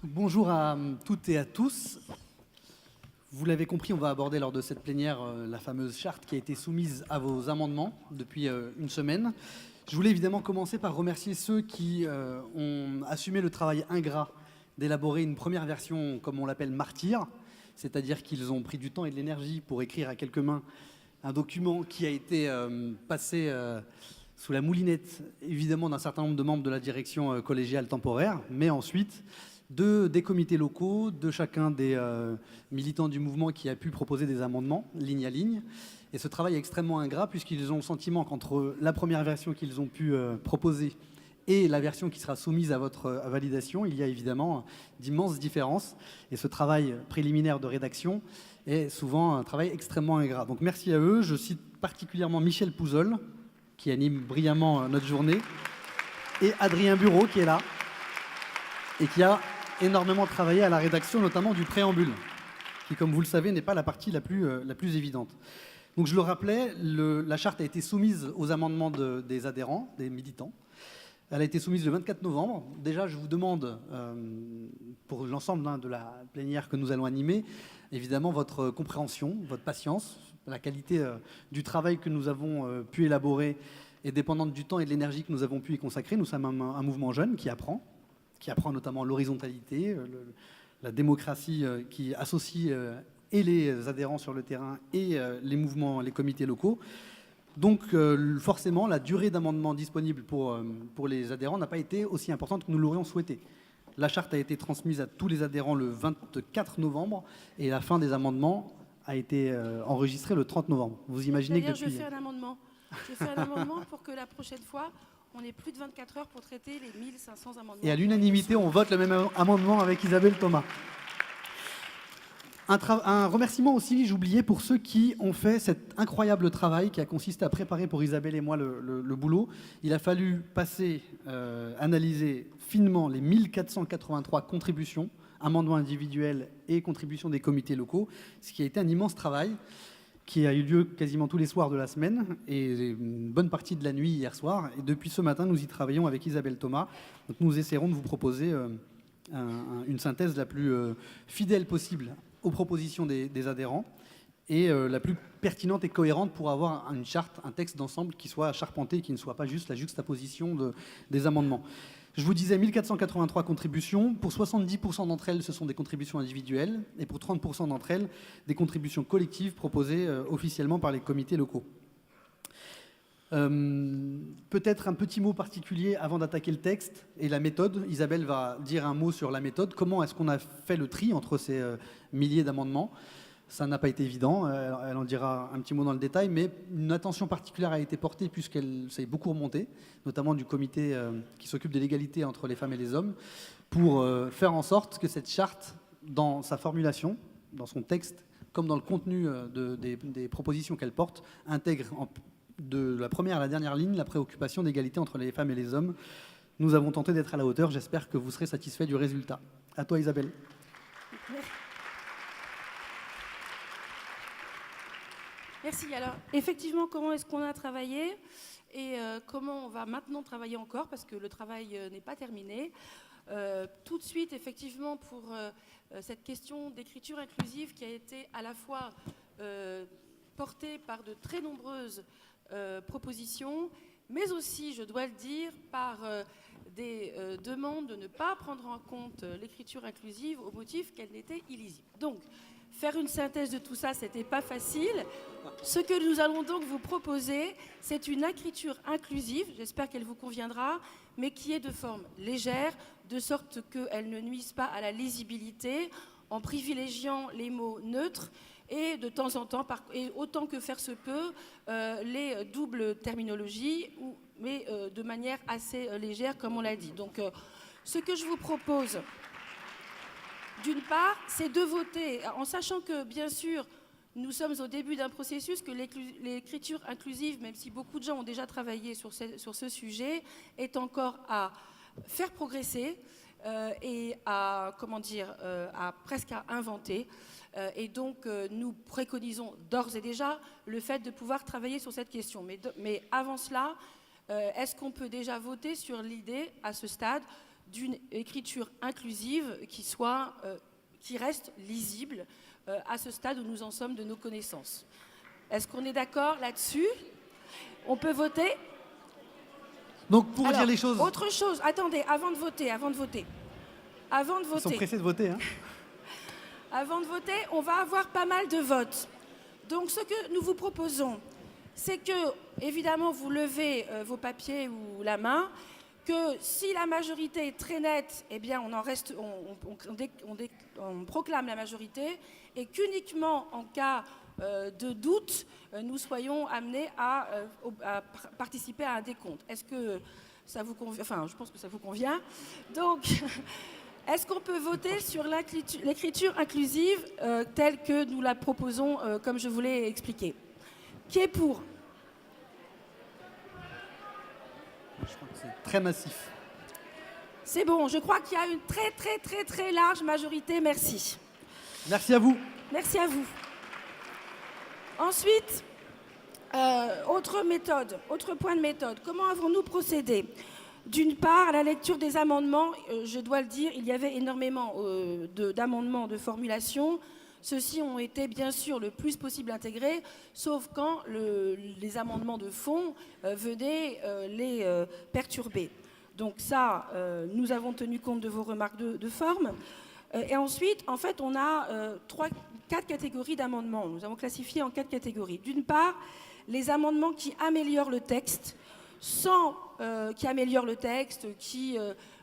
Bonjour à toutes et à tous. Vous l'avez compris, on va aborder lors de cette plénière la fameuse charte qui a été soumise à vos amendements depuis une semaine. Je voulais évidemment commencer par remercier ceux qui ont assumé le travail ingrat d'élaborer une première version, comme on l'appelle, martyre, c'est-à-dire qu'ils ont pris du temps et de l'énergie pour écrire à quelques mains un document qui a été passé sous la moulinette, évidemment, d'un certain nombre de membres de la direction collégiale temporaire, mais ensuite des comités locaux, de chacun des militants du mouvement qui a pu proposer des amendements, ligne à ligne. Et ce travail est extrêmement ingrat puisqu'ils ont le sentiment qu'entre la première version qu'ils ont pu proposer et la version qui sera soumise à votre validation, il y a évidemment d'immenses différences. Et ce travail préliminaire de rédaction est souvent un travail extrêmement ingrat. Donc merci à eux. Je cite particulièrement Michel Pouzol, qui anime brillamment notre journée, et Adrien Bureau, qui est là, et qui a énormément travaillé à la rédaction, notamment du préambule, qui, comme vous le savez, n'est pas la partie la plus évidente. Donc je le rappelais, la charte a été soumise aux amendements des adhérents, des militants. Elle a été soumise le 24 novembre. Déjà, je vous demande, pour l'ensemble de la plénière que nous allons animer, évidemment votre compréhension, votre patience. La qualité du travail que nous avons pu élaborer est dépendante du temps et de l'énergie que nous avons pu y consacrer. Nous sommes un mouvement jeune qui apprend notamment l'horizontalité, la démocratie qui associe et les adhérents sur le terrain et les mouvements, les comités locaux. Donc forcément, la durée d'amendement disponible pour les adhérents n'a pas été aussi importante que nous l'aurions souhaité. La charte a été transmise à tous les adhérents le 24 novembre et la fin des amendements a été enregistrée le 30 novembre. Vous imaginez que depuis... Je fais un amendement. Je fais un amendement pour que la prochaine fois, on ait plus de 24 heures pour traiter les 1500 amendements. Et à l'unanimité, on vote le même amendement avec Isabelle Thomas. Un remerciement aussi, j'oubliais, pour ceux qui ont fait cet incroyable travail qui a consisté à préparer pour Isabelle et moi le boulot. Il a fallu analyser finement les 1483 contributions, amendements individuels et contributions des comités locaux, ce qui a été un immense travail qui a eu lieu quasiment tous les soirs de la semaine et une bonne partie de la nuit hier soir. Et depuis ce matin, nous y travaillons avec Isabelle Thomas. Donc nous essaierons de vous proposer une synthèse la plus fidèle possible aux propositions des adhérents et la plus pertinente et cohérente pour avoir une charte, un texte d'ensemble qui soit charpenté, qui ne soit pas juste la juxtaposition des amendements. Je vous disais 1483 contributions. Pour 70% d'entre elles, ce sont des contributions individuelles et pour 30% d'entre elles, des contributions collectives proposées officiellement par les comités locaux. Peut-être un petit mot particulier avant d'attaquer le texte et la méthode. Isabelle va dire un mot sur la méthode. Comment est-ce qu'on a fait le tri entre ces milliers d'amendements ? Ça n'a pas été évident, elle en dira un petit mot dans le détail, mais une attention particulière a été portée puisqu'elle s'est beaucoup remontée, notamment du comité qui s'occupe de l'égalité entre les femmes et les hommes, pour faire en sorte que cette charte, dans sa formulation, dans son texte, comme dans le contenu des propositions qu'elle porte, intègre de la première à la dernière ligne la préoccupation d'égalité entre les femmes et les hommes. Nous avons tenté d'être à la hauteur, j'espère que vous serez satisfait du résultat. À toi Isabelle. Merci. Alors, effectivement, comment est-ce qu'on a travaillé et comment on va maintenant travailler encore, parce que le travail n'est pas terminé. Tout de suite, effectivement, pour cette question d'écriture inclusive qui a été à la fois portée par de très nombreuses propositions, mais aussi, je dois le dire, par des demandes de ne pas prendre en compte l'écriture inclusive au motif qu'elle n'était illisible. Donc, faire une synthèse de tout ça, c'était pas facile. Ce que nous allons donc vous proposer, c'est une écriture inclusive, j'espère qu'elle vous conviendra, mais qui est de forme légère, de sorte qu'elle ne nuise pas à la lisibilité, en privilégiant les mots neutres et de temps en temps, et autant que faire se peut, les doubles terminologies, mais de manière assez légère, comme on l'a dit. Donc, ce que je vous propose... D'une part, c'est de voter, en sachant que, bien sûr, nous sommes au début d'un processus, que l'écriture inclusive, même si beaucoup de gens ont déjà travaillé sur ce sujet, est encore à faire progresser et à, presque à inventer. Et donc, nous préconisons d'ores et déjà le fait de pouvoir travailler sur cette question. Mais avant cela, est-ce qu'on peut déjà voter sur l'idée, à ce stade, d'une écriture inclusive qui reste lisible à ce stade où nous en sommes de nos connaissances. Est-ce qu'on est d'accord là-dessus? On peut voter? Donc, pour dire les choses... Autre chose, attendez, avant de voter. Ils sont pressés de voter, hein. Avant de voter, on va avoir pas mal de votes. Donc, ce que nous vous proposons, c'est que, évidemment, vous levez vos papiers ou la main, que si la majorité est très nette, eh bien, on proclame la majorité, et qu'uniquement en cas de doute, nous soyons amenés à participer à un décompte. Est-ce que ça vous convient? Enfin, je pense que ça vous convient. Donc, est-ce qu'on peut voter sur l'écriture inclusive telle que nous la proposons, comme je vous l'ai expliqué? Qui est pour? Je crois que c'est très massif. C'est bon, je crois qu'il y a une très, très, très, très large majorité. Merci. Merci à vous. Merci à vous. Ensuite, autre point de méthode. Comment avons-nous procédé? D'une part, à la lecture des amendements, je dois le dire, il y avait énormément d'amendements de formulation. Ceux-ci ont été bien sûr le plus possible intégrés, sauf quand les amendements de fond venaient les perturber. Donc ça, nous avons tenu compte de vos remarques de forme. Et ensuite, en fait, on a 4 catégories d'amendements. Nous avons classifié en 4 catégories. D'une part, les amendements qui améliorent le texte, qui,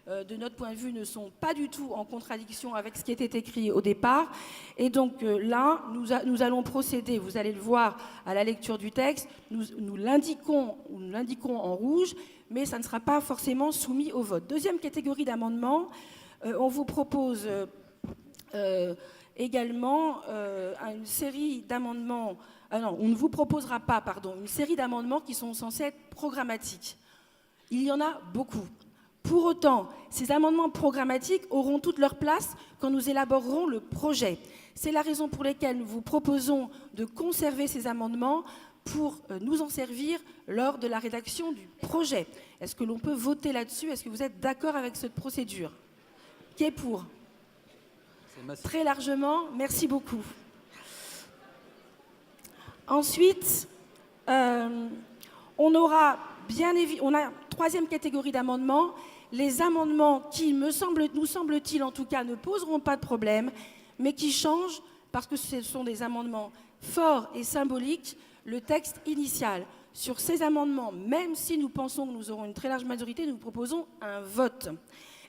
de notre point de vue, ne sont pas du tout en contradiction avec ce qui était écrit au départ. Et donc là, nous allons procéder, vous allez le voir à la lecture du texte, nous l'indiquons en rouge, mais ça ne sera pas forcément soumis au vote. Deuxième catégorie d'amendements, on vous propose également une série d'amendements. On ne vous proposera pas, une série d'amendements qui sont censés être programmatiques. Il y en a beaucoup. Pour autant, ces amendements programmatiques auront toute leur place quand nous élaborerons le projet. C'est la raison pour laquelle nous vous proposons de conserver ces amendements pour nous en servir lors de la rédaction du projet. Est-ce que l'on peut voter là-dessus? Est-ce que vous êtes d'accord avec cette procédure? Qui est pour? Très largement, merci beaucoup. Ensuite, on a troisième catégorie d'amendements, les amendements qui, nous semble-t-il en tout cas, ne poseront pas de problème, mais qui changent, parce que ce sont des amendements forts et symboliques, le texte initial. Sur ces amendements, même si nous pensons que nous aurons une très large majorité, nous proposons un vote.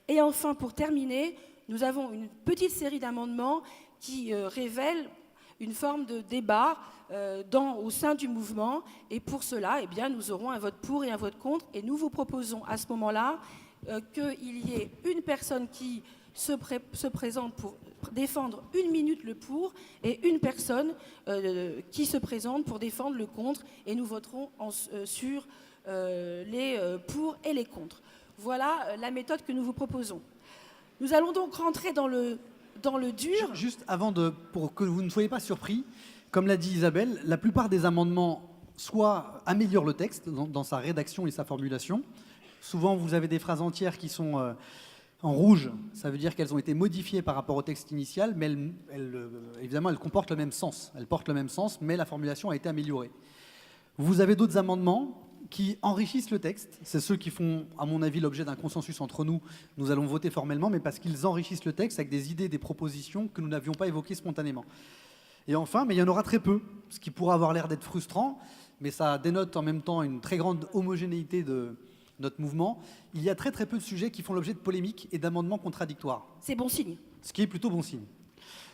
Et enfin, pour terminer, nous avons une petite série d'amendements qui révèlent une forme de débat au sein du mouvement. Et pour cela, eh bien, nous aurons un vote pour et un vote contre. Et nous vous proposons à ce moment-là qu'il y ait une personne qui se présente pour défendre 1 minute le pour et une personne qui se présente pour défendre le contre. Et nous voterons sur les pour et les contre. Voilà la méthode que nous vous proposons. Nous allons donc rentrer dans le dur. Juste avant pour que vous ne soyez pas surpris, comme l'a dit Isabelle, la plupart des amendements soit améliorent le texte dans sa rédaction et sa formulation. Souvent, vous avez des phrases entières qui sont en rouge. Ça veut dire qu'elles ont été modifiées par rapport au texte initial, mais évidemment, elles comportent le même sens. Elles portent le même sens, mais la formulation a été améliorée. Vous avez d'autres amendements qui enrichissent le texte. C'est ceux qui font, à mon avis, l'objet d'un consensus entre nous. Nous allons voter formellement, mais parce qu'ils enrichissent le texte avec des idées, des propositions que nous n'avions pas évoquées spontanément. Et enfin, mais il y en aura très peu, ce qui pourra avoir l'air d'être frustrant, mais ça dénote en même temps une très grande homogénéité de notre mouvement. Il y a très très peu de sujets qui font l'objet de polémiques et d'amendements contradictoires. C'est bon signe. Ce qui est plutôt bon signe.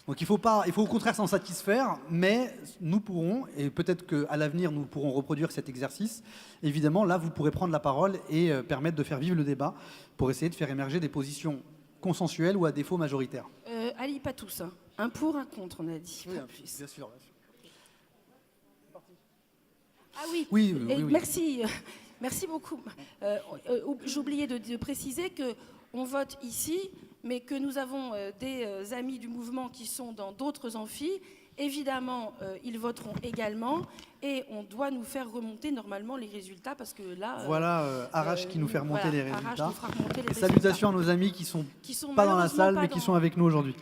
Donc il faut au contraire s'en satisfaire, mais nous pourrons, et peut-être qu'à l'avenir nous pourrons reproduire cet exercice, évidemment là vous pourrez prendre la parole et permettre de faire vivre le débat pour essayer de faire émerger des positions consensuelles ou à défaut majoritaires. Ali, pas tous, hein. Un pour, un contre, on a dit. Oui, bien sûr. Ah oui, oui. Merci beaucoup. J'oubliais de préciser qu'on vote ici, mais que nous avons des amis du mouvement qui sont dans d'autres amphis Évidemment, ils voteront également et on doit nous faire remonter normalement les résultats parce que là... Voilà Arash qui nous fait remonter les Arash résultats. nous fera remonter les Et salutations à nos amis qui sont pas dans la malheureusement salle pas mais qui sont avec nous aujourd'hui.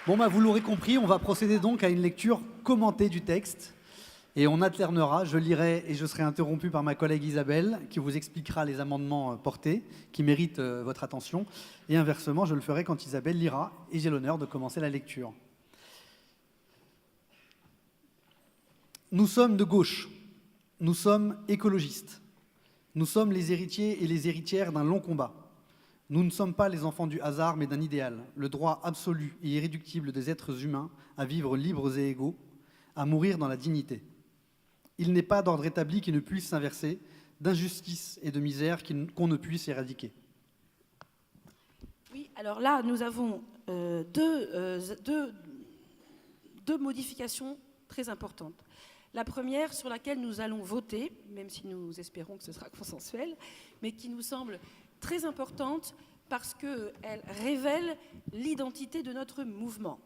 Bon, vous l'aurez compris, on va procéder donc à une lecture commentée du texte. Et on alternera, je lirai et je serai interrompu par ma collègue Isabelle qui vous expliquera les amendements portés qui méritent votre attention. Et inversement, je le ferai quand Isabelle lira et j'ai l'honneur de commencer la lecture. Nous sommes de gauche, nous sommes écologistes. Nous sommes les héritiers et les héritières d'un long combat. Nous ne sommes pas les enfants du hasard mais d'un idéal, le droit absolu et irréductible des êtres humains à vivre libres et égaux, à mourir dans la dignité. Il n'est pas d'ordre établi qui ne puisse s'inverser, d'injustice et de misère qu'on ne puisse éradiquer. Oui, alors là, nous avons deux modifications très importantes. La première, sur laquelle nous allons voter, même si nous espérons que ce sera consensuel, mais qui nous semble très importante parce qu'elle révèle l'identité de notre mouvement.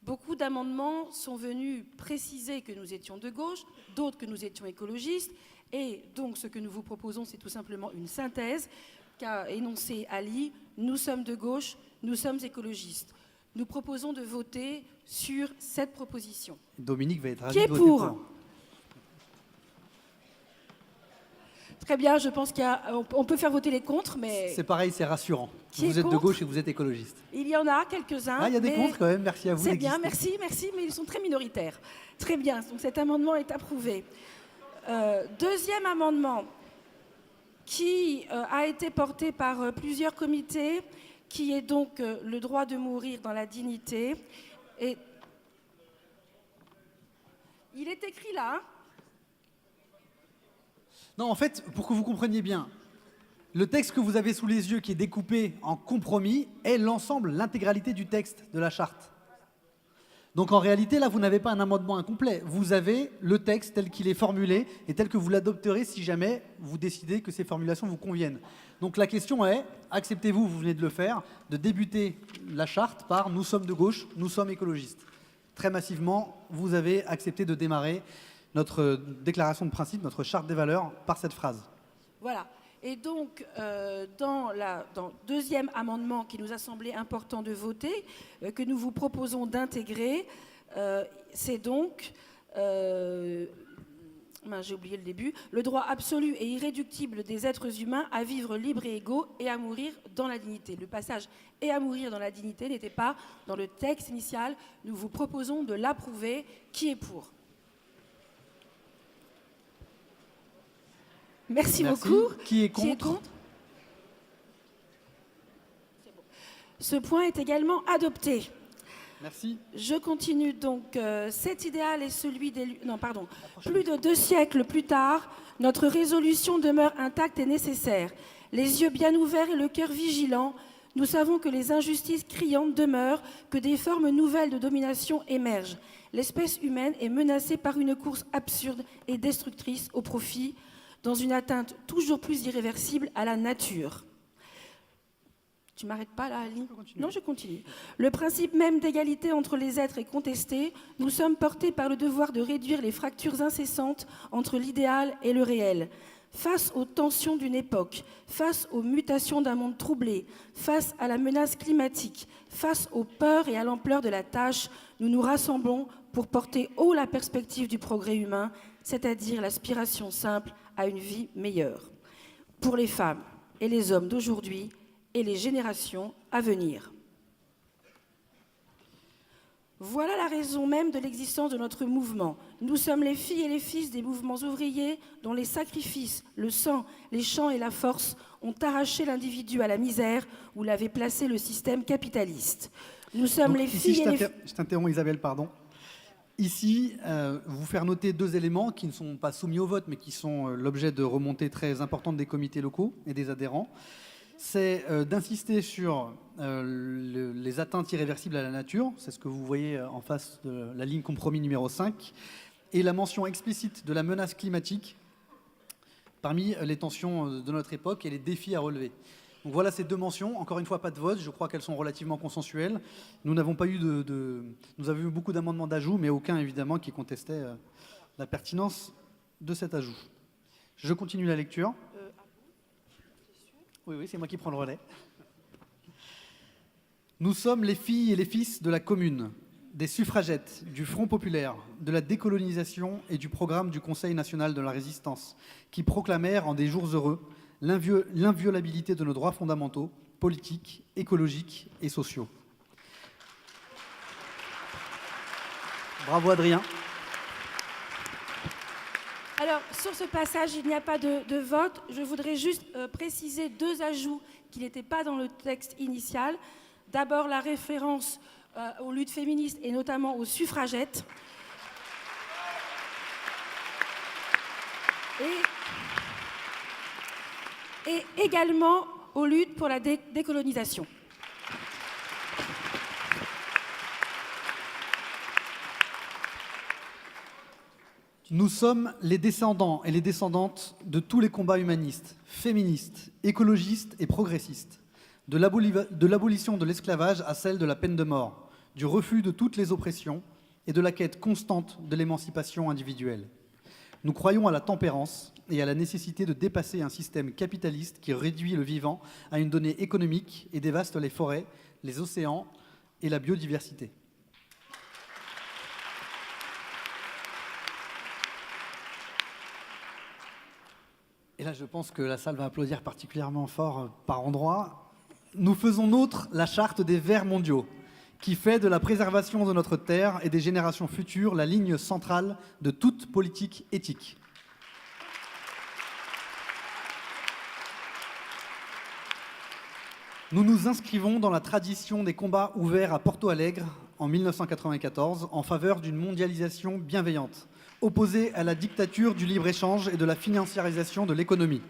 Beaucoup d'amendements sont venus préciser que nous étions de gauche, d'autres que nous étions écologistes, et donc ce que nous vous proposons, c'est tout simplement une synthèse qu'a énoncé Ali. Nous sommes de gauche, nous sommes écologistes. Nous proposons de voter sur cette proposition. Dominique va être ravi Qui est de voter pour. Très bien, je pense qu'on peut faire voter les contre, mais... C'est pareil, c'est rassurant. Qui est vous êtes de contre? gauche et vous êtes écologiste. Il y en a quelques-uns. Ah, il y a des contre quand même, merci à vous. C'est bien, merci, mais ils sont très minoritaires. Très bien, donc cet amendement est approuvé. Deuxième amendement qui a été porté par plusieurs comités, qui est donc le droit de mourir dans la dignité. Et il est écrit là, hein. Non, en fait, pour que vous compreniez bien, le texte que vous avez sous les yeux, qui est découpé en compromis, est l'ensemble, l'intégralité du texte de la charte. Donc en réalité, là, vous n'avez pas un amendement incomplet. Vous avez le texte tel qu'il est formulé et tel que vous l'adopterez si jamais vous décidez que ces formulations vous conviennent. Donc la question est, acceptez-vous, vous venez de le faire, de débuter la charte par « Nous sommes de gauche, nous sommes écologistes ». Très massivement, vous avez accepté de démarrer notre déclaration de principe, notre charte des valeurs, par cette phrase. Voilà. Et donc, dans le deuxième amendement qui nous a semblé important de voter, que nous vous proposons d'intégrer, c'est donc, j'ai oublié le début, le droit absolu et irréductible des êtres humains à vivre libres et égaux et à mourir dans la dignité. Le passage « et à mourir dans la dignité » n'était pas dans le texte initial. Nous vous proposons de l'approuver. Qui est pour ? Merci beaucoup. Qui est contre ? C'est bon. Ce point est également adopté. Merci. Je continue donc. Cet idéal est celui des... Non, pardon. Plus de 2 siècles plus tard, notre résolution demeure intacte et nécessaire. Les yeux bien ouverts et le cœur vigilant, nous savons que les injustices criantes demeurent, que des formes nouvelles de domination émergent. L'espèce humaine est menacée par une course absurde et destructrice au profit, dans une atteinte toujours plus irréversible à la nature. Tu m'arrêtes pas là, Ali ? Non, je continue. Le principe même d'égalité entre les êtres est contesté. Nous sommes portés par le devoir de réduire les fractures incessantes entre l'idéal et le réel. Face aux tensions d'une époque, face aux mutations d'un monde troublé, face à la menace climatique, face aux peurs et à l'ampleur de la tâche, nous nous rassemblons pour porter haut la perspective du progrès humain, c'est-à-dire l'aspiration simple à une vie meilleure, pour les femmes et les hommes d'aujourd'hui et les générations à venir. Voilà la raison même de l'existence de notre mouvement. Nous sommes les filles et les fils des mouvements ouvriers dont les sacrifices, le sang, les chants et la force ont arraché l'individu à la misère où l'avait placé le système capitaliste. Nous sommes les filles et les... Je t'interromps Isabelle, pardon. Ici, vous faire noter 2 éléments qui ne sont pas soumis au vote, mais qui sont l'objet de remontées très importantes des comités locaux et des adhérents. C'est d'insister sur les atteintes irréversibles à la nature, c'est ce que vous voyez en face de la ligne compromis numéro 5, et la mention explicite de la menace climatique parmi les tensions de notre époque et les défis à relever. Donc voilà ces deux mentions. Encore une fois, pas de vote. Je crois qu'elles sont relativement consensuelles. Nous n'avons pas eu Nous avons eu beaucoup d'amendements d'ajout, mais aucun, évidemment, qui contestait la pertinence de cet ajout. Je continue la lecture. Oui, c'est moi qui prends le relais. Nous sommes les filles et les fils de la Commune, des suffragettes, du Front populaire, de la décolonisation et du programme du Conseil national de la Résistance, qui proclamèrent en des jours heureux l'inviolabilité de nos droits fondamentaux, politiques, écologiques et sociaux. Bravo Adrien. Alors, sur ce passage, il n'y a pas de vote. Je voudrais juste préciser deux ajouts qui n'étaient pas dans le texte initial. D'abord, la référence aux luttes féministes et notamment aux suffragettes. Et également aux luttes pour la décolonisation. Nous sommes les descendants et les descendantes de tous les combats humanistes, féministes, écologistes et progressistes, de l'abolition de l'esclavage à celle de la peine de mort, du refus de toutes les oppressions et de la quête constante de l'émancipation individuelle. Nous croyons à la tempérance et à la nécessité de dépasser un système capitaliste qui réduit le vivant à une donnée économique et dévaste les forêts, les océans et la biodiversité. Et là, je pense que la salle va applaudir particulièrement fort par endroits. Nous faisons nôtre la charte des Verts mondiaux, qui fait de la préservation de notre terre et des générations futures la ligne centrale de toute politique éthique. Nous nous inscrivons dans la tradition des combats ouverts à Porto Alegre en 1994 en faveur d'une mondialisation bienveillante, opposée à la dictature du libre-échange et de la financiarisation de l'économie.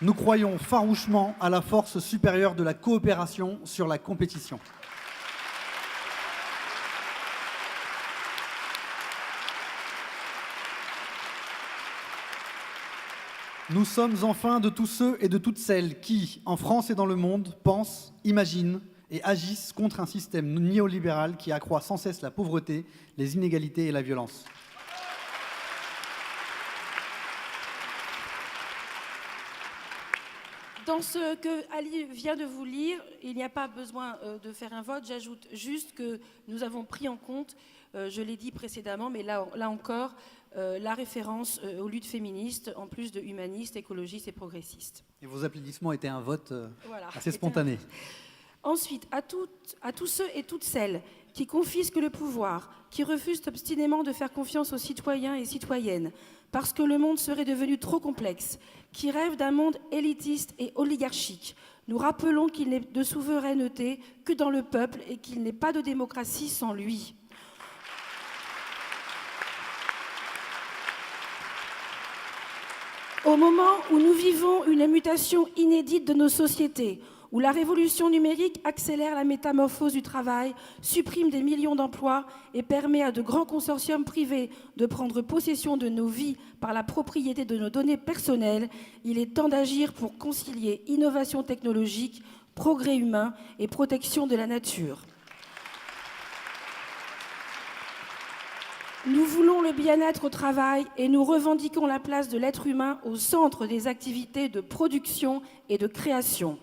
Nous croyons farouchement à la force supérieure de la coopération sur la compétition. Nous sommes enfin de tous ceux et de toutes celles qui, en France et dans le monde, pensent, imaginent et agissent contre un système néolibéral qui accroît sans cesse la pauvreté, les inégalités et la violence. Dans ce que Ali vient de vous lire, il n'y a pas besoin de faire un vote. J'ajoute juste que nous avons pris en compte, je l'ai dit précédemment, mais là encore, la référence aux luttes féministes, en plus de humanistes, écologistes et progressistes. Et vos applaudissements étaient un vote voilà, assez spontané. Ensuite, à tous ceux et toutes celles qui confisquent le pouvoir, qui refusent obstinément de faire confiance aux citoyens et citoyennes, parce que le monde serait devenu trop complexe, qui rêvent d'un monde élitiste et oligarchique, nous rappelons qu'il n'est de souveraineté que dans le peuple et qu'il n'est pas de démocratie sans lui. Au moment où nous vivons une mutation inédite de nos sociétés, où la révolution numérique accélère la métamorphose du travail, supprime des millions d'emplois et permet à de grands consortiums privés de prendre possession de nos vies par la propriété de nos données personnelles, il est temps d'agir pour concilier innovation technologique, progrès humain et protection de la nature. Nous voulons le bien-être au travail et nous revendiquons la place de l'être humain au centre des activités de production et de création.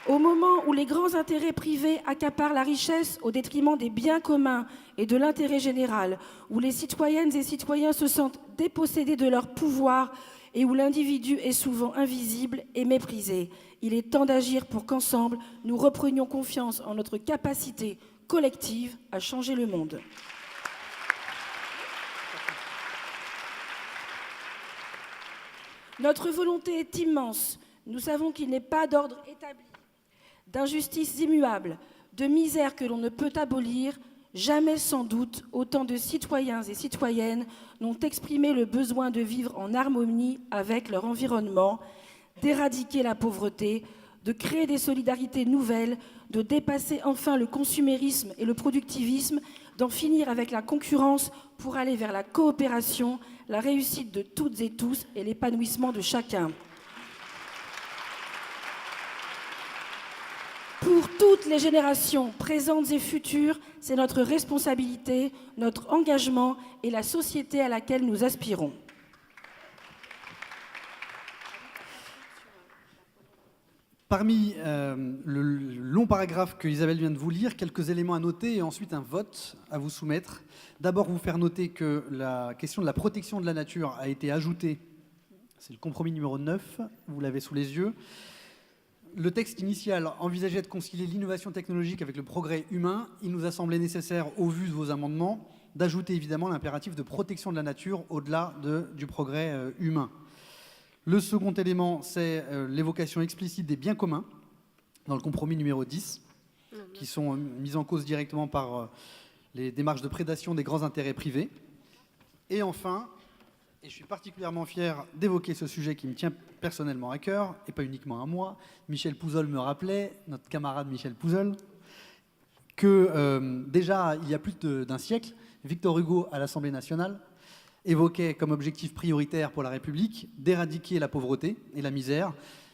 Au moment où les grands intérêts privés accaparent la richesse au détriment des biens communs et de l'intérêt général, où les citoyennes et citoyens se sentent dépossédés de leur pouvoir et où l'individu est souvent invisible et méprisé, il est temps d'agir pour qu'ensemble, nous reprenions confiance en notre capacité collective à changer le monde. Notre volonté est immense. Nous savons qu'il n'est pas d'ordre établi, d'injustices immuables, de misère que l'on ne peut abolir. Jamais sans doute autant de citoyens et citoyennes n'ont exprimé le besoin de vivre en harmonie avec leur environnement, d'éradiquer la pauvreté, de créer des solidarités nouvelles, de dépasser enfin le consumérisme et le productivisme, d'en finir avec la concurrence pour aller vers la coopération, la réussite de toutes et tous et l'épanouissement de chacun. Pour toutes les générations présentes et futures, c'est notre responsabilité, notre engagement et la société à laquelle nous aspirons. Parmi le long paragraphe que Isabelle vient de vous lire, quelques éléments à noter et ensuite un vote à vous soumettre. D'abord, vous faire noter que la question de la protection de la nature a été ajoutée. C'est le compromis numéro 9, vous l'avez sous les yeux. Le texte initial envisageait de concilier l'innovation technologique avec le progrès humain. Il nous a semblé nécessaire, au vu de vos amendements, d'ajouter évidemment l'impératif de protection de la nature au-delà du progrès humain. Le second élément, c'est l'évocation explicite des biens communs dans le compromis numéro 10, qui sont mis en cause directement par les démarches de prédation des grands intérêts privés. Et enfin, et je suis particulièrement fier d'évoquer ce sujet qui me tient personnellement à cœur, et pas uniquement à moi, Michel Pouzol me rappelait, notre camarade Michel Pouzol, que déjà il y a plus d'un siècle, Victor Hugo à l'Assemblée nationale évoquait comme objectif prioritaire pour la République d'éradiquer la pauvreté et la misère.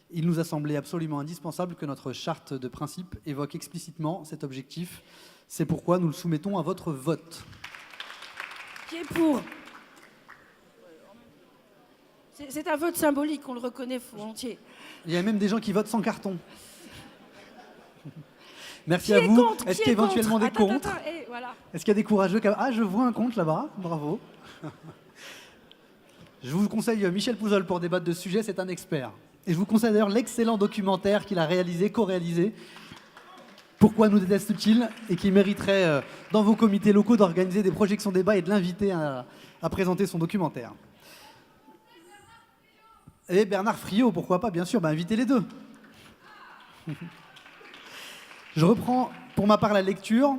Il nous a semblé absolument indispensable que notre charte de principe évoque explicitement cet objectif. C'est pourquoi nous le soumettons à votre vote. Qui est pour ? C'est un vote symbolique, on le reconnaît volontiers. Il y a même des gens qui votent sans carton. Merci qui à vous. Contre, Est-ce qu'il y a éventuellement des contre voilà. Est-ce qu'il y a des courageux qui... Ah, je vois un contre là-bas. Bravo. Je vous conseille Michel Pouzol pour débattre de ce sujet, c'est un expert. Et je vous conseille d'ailleurs l'excellent documentaire qu'il a réalisé, co-réalisé, Pourquoi nous déteste-t-il, et qui mériterait dans vos comités locaux d'organiser des projections débats et de l'inviter à présenter son documentaire. Et Bernard Friot, pourquoi pas, bien sûr, invitez les deux. Je reprends pour ma part la lecture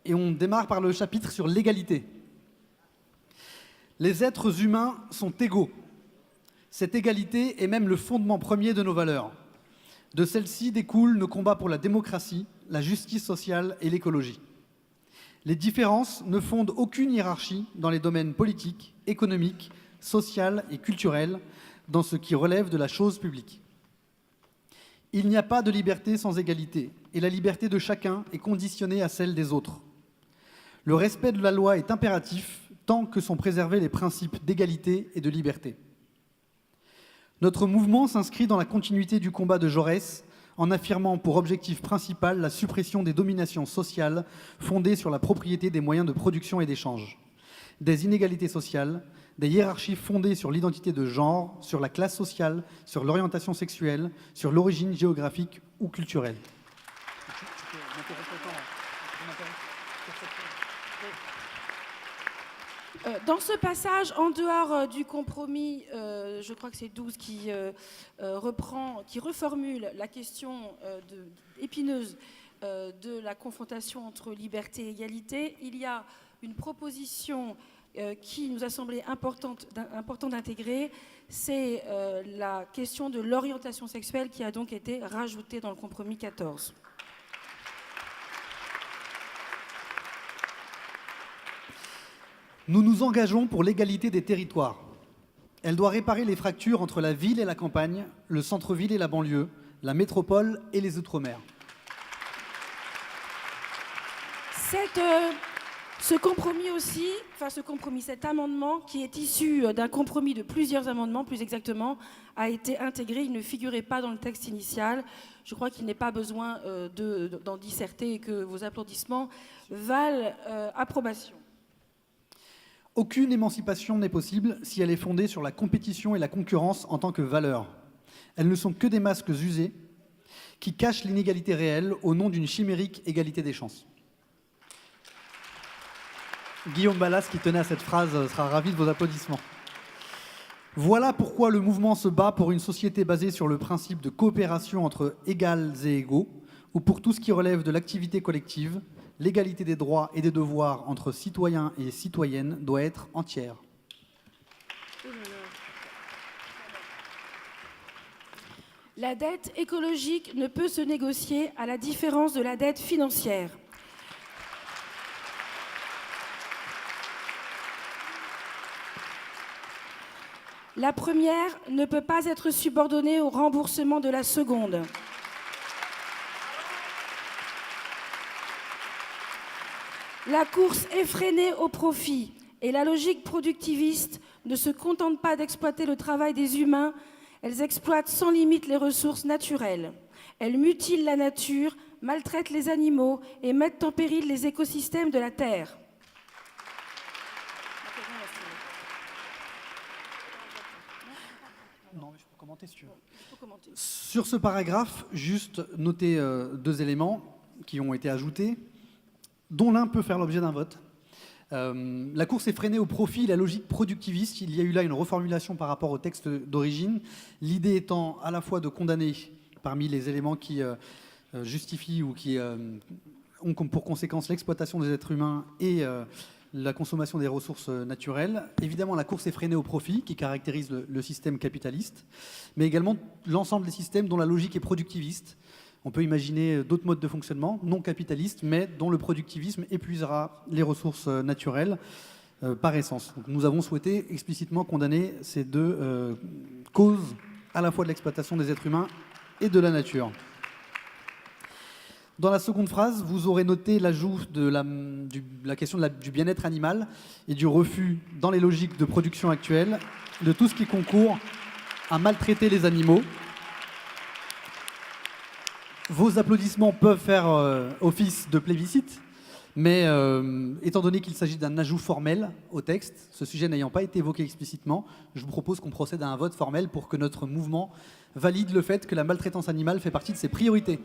et on démarre par le chapitre sur l'égalité. Les êtres humains sont égaux. Cette égalité est même le fondement premier de nos valeurs. De celle-ci découlent nos combats pour la démocratie, la justice sociale et l'écologie. Les différences ne fondent aucune hiérarchie dans les domaines politiques, économiques, social et culturel, dans ce qui relève de la chose publique. Il n'y a pas de liberté sans égalité, et la liberté de chacun est conditionnée à celle des autres. Le respect de la loi est impératif tant que sont préservés les principes d'égalité et de liberté. Notre mouvement s'inscrit dans la continuité du combat de Jaurès en affirmant pour objectif principal la suppression des dominations sociales fondées sur la propriété des moyens de production et d'échange, des inégalités sociales, des hiérarchies fondées sur l'identité de genre, sur la classe sociale, sur l'orientation sexuelle, sur l'origine géographique ou culturelle. Dans ce passage, en dehors du compromis, je crois que c'est 12 qui reformule la question épineuse de la confrontation entre liberté et égalité, il y a une proposition qui nous a semblé important d'intégrer, c'est la question de l'orientation sexuelle qui a donc été rajoutée dans le compromis 14. Nous nous engageons pour l'égalité des territoires. Elle doit réparer les fractures entre la ville et la campagne, le centre-ville et la banlieue, la métropole et les outre-mer. Ce compromis aussi, cet amendement qui est issu d'un compromis de plusieurs amendements, plus exactement, a été intégré. Il ne figurait pas dans le texte initial. Je crois qu'il n'est pas besoin d'en disserter et que vos applaudissements valent approbation. Aucune émancipation n'est possible si elle est fondée sur la compétition et la concurrence en tant que valeur. Elles ne sont que des masques usés qui cachent l'inégalité réelle au nom d'une chimérique égalité des chances. Guillaume Ballas, qui tenait à cette phrase, sera ravi de vos applaudissements. Voilà pourquoi le mouvement se bat pour une société basée sur le principe de coopération entre égales et égaux, ou pour tout ce qui relève de l'activité collective. L'égalité des droits et des devoirs entre citoyens et citoyennes doit être entière. La dette écologique ne peut se négocier à la différence de la dette financière. La première ne peut pas être subordonnée au remboursement de la seconde. La course effrénée au profit et la logique productiviste ne se contentent pas d'exploiter le travail des humains, elles exploitent sans limite les ressources naturelles. Elles mutilent la nature, maltraitent les animaux et mettent en péril les écosystèmes de la Terre. Non, mais je peux commenter si tu veux. Sur ce paragraphe, juste noter deux éléments qui ont été ajoutés, dont l'un peut faire l'objet d'un vote. La course effrénée au profit, la logique productiviste, il y a eu là une reformulation par rapport au texte d'origine, l'idée étant à la fois de condamner parmi les éléments qui justifient ou qui ont comme pour conséquence l'exploitation des êtres humains et la consommation des ressources naturelles, évidemment la course effrénée au profit qui caractérise le système capitaliste, mais également l'ensemble des systèmes dont la logique est productiviste. On peut imaginer d'autres modes de fonctionnement non capitalistes, mais dont le productivisme épuisera les ressources naturelles par essence. Donc, nous avons souhaité explicitement condamner ces deux causes à la fois de l'exploitation des êtres humains et de la nature. Dans la seconde phrase, vous aurez noté l'ajout de la question du bien-être animal et du refus, dans les logiques de production actuelles, de tout ce qui concourt à maltraiter les animaux. Vos applaudissements peuvent faire office de plébiscite, mais étant donné qu'il s'agit d'un ajout formel au texte, ce sujet n'ayant pas été évoqué explicitement, je vous propose qu'on procède à un vote formel pour que notre mouvement valide le fait que la maltraitance animale fait partie de ses priorités.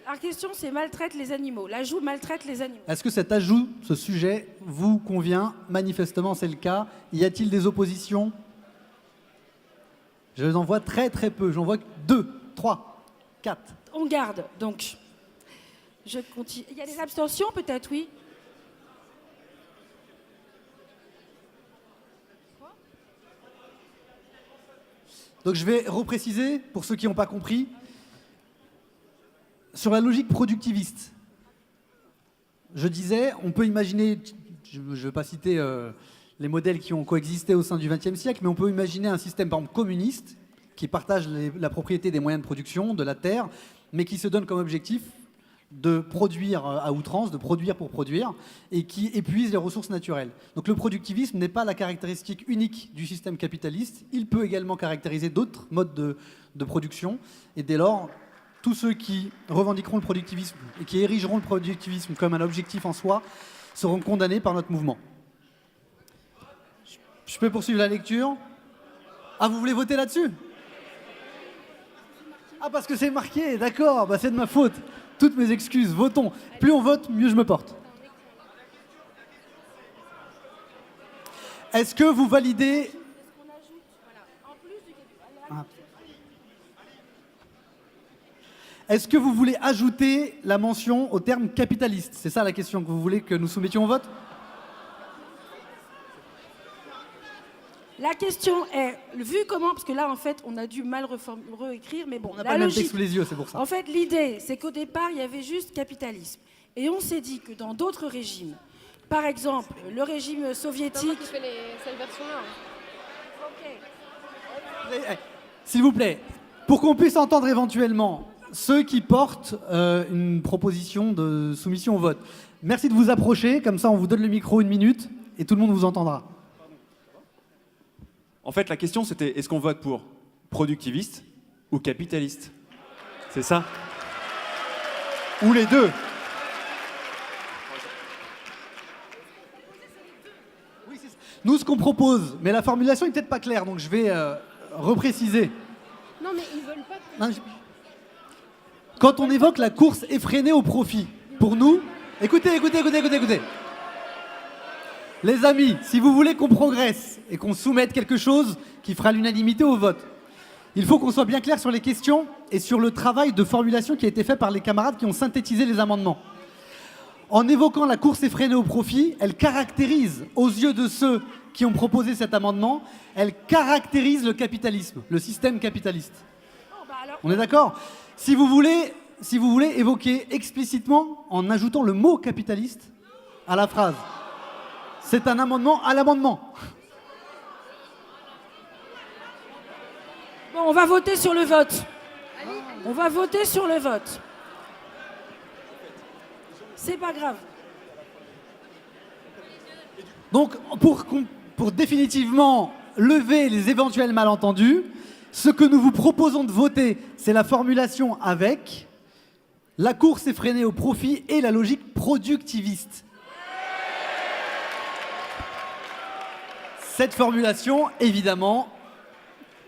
La question, c'est maltraite les animaux. L'ajout maltraite les animaux. Est-ce que cet ajout, ce sujet, vous convient? Manifestement, c'est le cas. Y a-t-il des oppositions? Je en vois très très peu. J'en vois 2, 3, 4. On garde, donc. Je continue. Il y a des abstentions, peut-être, oui? Donc je vais repréciser, pour ceux qui n'ont pas compris, sur la logique productiviste. Je disais, on peut imaginer, je ne vais pas citer les modèles qui ont coexisté au sein du XXe siècle, mais on peut imaginer un système, par exemple, communiste, qui partage la propriété des moyens de production, de la terre, mais qui se donne comme objectif de produire à outrance, de produire pour produire, et qui épuise les ressources naturelles. Donc le productivisme n'est pas la caractéristique unique du système capitaliste, il peut également caractériser d'autres modes de production, et dès lors, tous ceux qui revendiqueront le productivisme et qui érigeront le productivisme comme un objectif en soi seront condamnés par notre mouvement. Je peux poursuivre la lecture? Ah, vous voulez voter là-dessus? Ah, parce que c'est marqué, d'accord, bah c'est de ma faute. Toutes mes excuses, votons. Plus on vote, mieux je me porte. Est-ce que vous validez... Ah. Est-ce que vous voulez ajouter la mention au terme capitaliste? C'est ça la question que vous voulez que nous soumettions au vote? La question est, vu comment, parce que là, en fait, on a dû mal réécrire, mais bon, on n'a pas le même texte sous les yeux, c'est pour ça. En fait, l'idée, c'est qu'au départ, il y avait juste capitalisme. Et on s'est dit que dans d'autres régimes, par exemple, le régime soviétique... C'est moi qui fais cette version-là. Ok. S'il vous plaît, pour qu'on puisse entendre éventuellement ceux qui portent une proposition de soumission au vote, merci de vous approcher, comme ça on vous donne le micro 1 minute et tout le monde vous entendra. En fait, la question, c'était est-ce qu'on vote pour productiviste ou capitaliste? C'est ça? Ou les deux? Oui, c'est ça. Nous, ce qu'on propose, mais la formulation est peut-être pas claire, donc je vais repréciser. Non, mais ils veulent pas... Non, quand on évoque la course effrénée au profit, pour nous... Écoutez. Les amis, si vous voulez qu'on progresse et qu'on soumette quelque chose qui fera l'unanimité au vote, il faut qu'on soit bien clair sur les questions et sur le travail de formulation qui a été fait par les camarades qui ont synthétisé les amendements. En évoquant la course effrénée au profit, elle caractérise, aux yeux de ceux qui ont proposé cet amendement, elle caractérise le capitalisme, le système capitaliste. On est d'accord? Si vous voulez évoquer explicitement en ajoutant le mot capitaliste à la phrase, c'est un amendement à l'amendement. Bon, on va voter sur le vote. On va voter sur le vote. C'est pas grave. Donc, pour définitivement lever les éventuels malentendus, ce que nous vous proposons de voter, c'est la formulation avec la course effrénée au profit et la logique productiviste. Cette formulation, évidemment,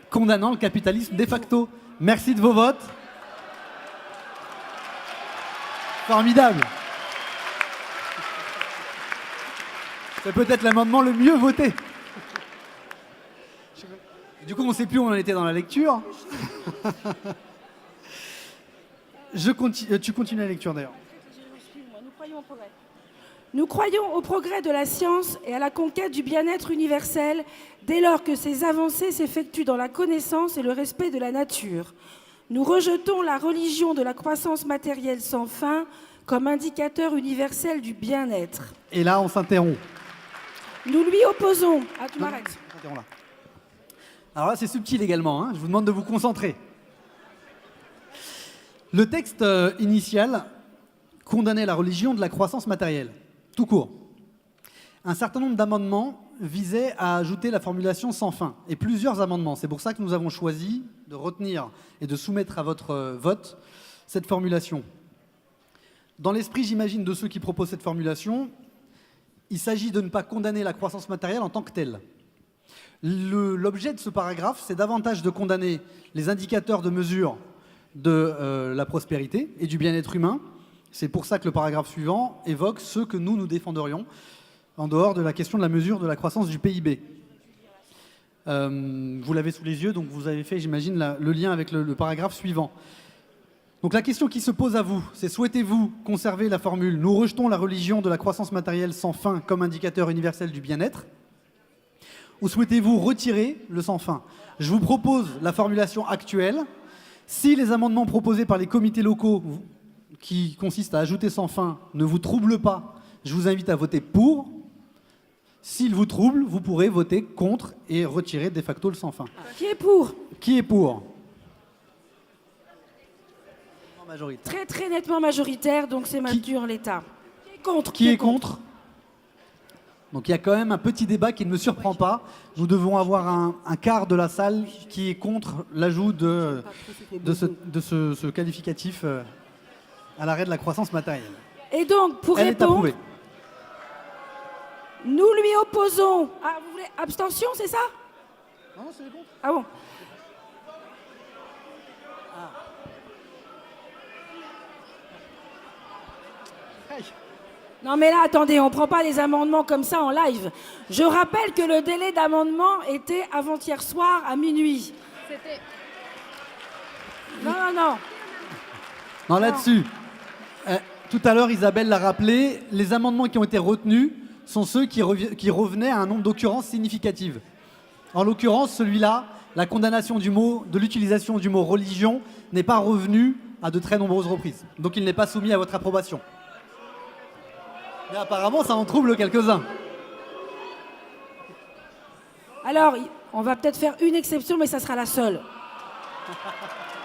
condamnant le capitalisme de facto. Merci de vos votes. Formidable. C'est peut-être l'amendement le mieux voté. Du coup, on ne sait plus où on en était dans la lecture. Tu continues la lecture d'ailleurs. Nous croyons au progrès de la science et à la conquête du bien-être universel dès lors que ces avancées s'effectuent dans la connaissance et le respect de la nature. Nous rejetons la religion de la croissance matérielle sans fin comme indicateur universel du bien-être. Et là, on s'interrompt. Nous lui opposons... Ah, tu m'arrêtes. Alors là, c'est subtil également, hein. Je vous demande de vous concentrer. Le texte initial condamnait la religion de la croissance matérielle, tout court. Un certain nombre d'amendements visaient à ajouter la formulation sans fin, et plusieurs amendements. C'est pour ça que nous avons choisi de retenir et de soumettre à votre vote cette formulation. Dans l'esprit, j'imagine, de ceux qui proposent cette formulation, il s'agit de ne pas condamner la croissance matérielle en tant que telle. L'objet de ce paragraphe, c'est davantage de condamner les indicateurs de mesure de la prospérité et du bien-être humain. C'est pour ça que le paragraphe suivant évoque ceux que nous défenderions en dehors de la question de la mesure de la croissance du PIB. Vous l'avez sous les yeux, donc vous avez fait, j'imagine, le lien avec le paragraphe suivant. Donc la question qui se pose à vous, c'est souhaitez-vous conserver la formule « Nous rejetons la religion de la croissance matérielle sans fin comme indicateur universel du bien-être » ou souhaitez-vous retirer le sans fin? Je vous propose la formulation actuelle. Si les amendements proposés par les comités locaux qui consistent à ajouter sans fin ne vous troublent pas, je vous invite à voter pour. S'ils vous troublent, vous pourrez voter contre et retirer de facto le sans fin. Qui est pour? Qui est pour? Majoritaire. Très très nettement majoritaire, donc c'est maintenu en l'état. Qui est contre? Qui est contre? Donc il y a quand même un petit débat qui ne me surprend pas. Nous devons avoir un quart de la salle qui est contre l'ajout de ce qualificatif à l'arrêt de la croissance matérielle. Et donc, pour Elle est répondre, approuvée. nous lui opposons... Ah, vous voulez abstention, c'est ça? Non, c'est contre. Ah bon? Non mais là, attendez, on ne prend pas les amendements comme ça en live. Je rappelle que le délai d'amendement était avant-hier soir à minuit. Non. Non, là-dessus, tout à l'heure, Isabelle l'a rappelé, les amendements qui ont été retenus sont ceux qui revenaient à un nombre d'occurrences significatives. En l'occurrence, celui-là, la condamnation de l'utilisation du mot religion n'est pas revenue à de très nombreuses reprises. Donc il n'est pas soumis à votre approbation. Mais apparemment, ça en trouble quelques-uns. Alors, on va peut-être faire une exception, mais ça sera la seule.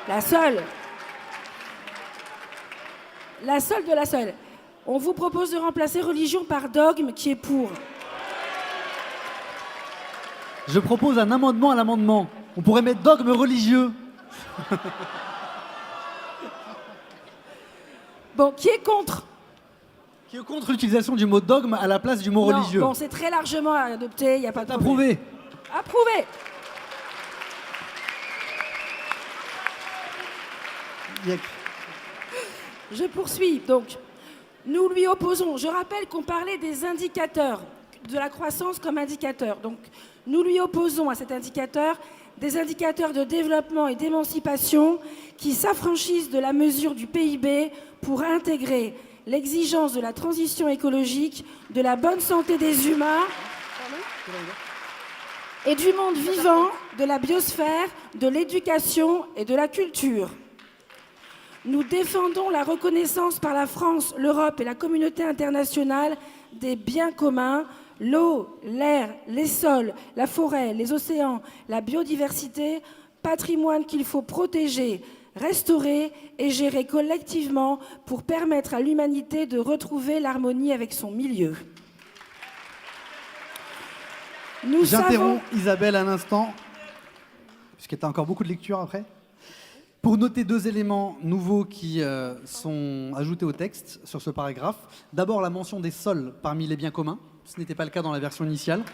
La seule. La seule de la seule. On vous propose de remplacer religion par dogme, qui est pour. Je propose un amendement à l'amendement. On pourrait mettre dogme religieux. Bon, qui est contre? Qui est contre l'utilisation du mot dogme à la place du mot Non, religieux. bon, c'est très largement adopté, il n'y a pas de problème. Approuvé. Approuvé. Je poursuis. Donc, nous lui opposons. Je rappelle qu'on parlait des indicateurs, de la croissance comme indicateur. Donc, nous lui opposons à cet indicateur des indicateurs de développement et d'émancipation qui s'affranchissent de la mesure du PIB pour intégrer l'exigence de la transition écologique, de la bonne santé des humains et du monde vivant, de la biosphère, de l'éducation et de la culture. Nous défendons la reconnaissance par la France, l'Europe et la communauté internationale des biens communs, l'eau, l'air, les sols, la forêt, les océans, la biodiversité, patrimoine qu'il faut protéger, restaurer et gérer collectivement pour permettre à l'humanité de retrouver l'harmonie avec son milieu. J'interromps Isabelle un instant, puisqu'il y a encore beaucoup de lecture après, pour noter 2 éléments nouveaux qui sont ajoutés au texte sur ce paragraphe. D'abord, la mention des sols parmi les biens communs. Ce n'était pas le cas dans la version initiale.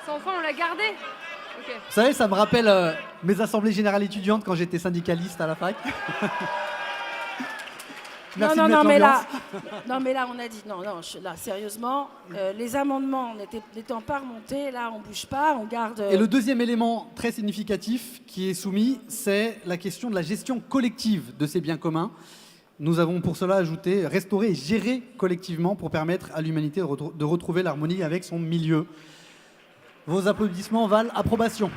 Son enfant, on l'a gardé. Ok. Vous savez, ça me rappelle mes assemblées générales étudiantes quand j'étais syndicaliste à la fac. Merci de mettre l'ambiance. Non, mais là, on a dit, là, sérieusement, les amendements n'étant pas remontés, là, on bouge pas, on garde... Et le deuxième élément très significatif qui est soumis, c'est la question de la gestion collective de ces biens communs. Nous avons pour cela ajouté restaurer et gérer collectivement pour permettre à l'humanité de retrouver l'harmonie avec son milieu. Vos applaudissements valent approbation.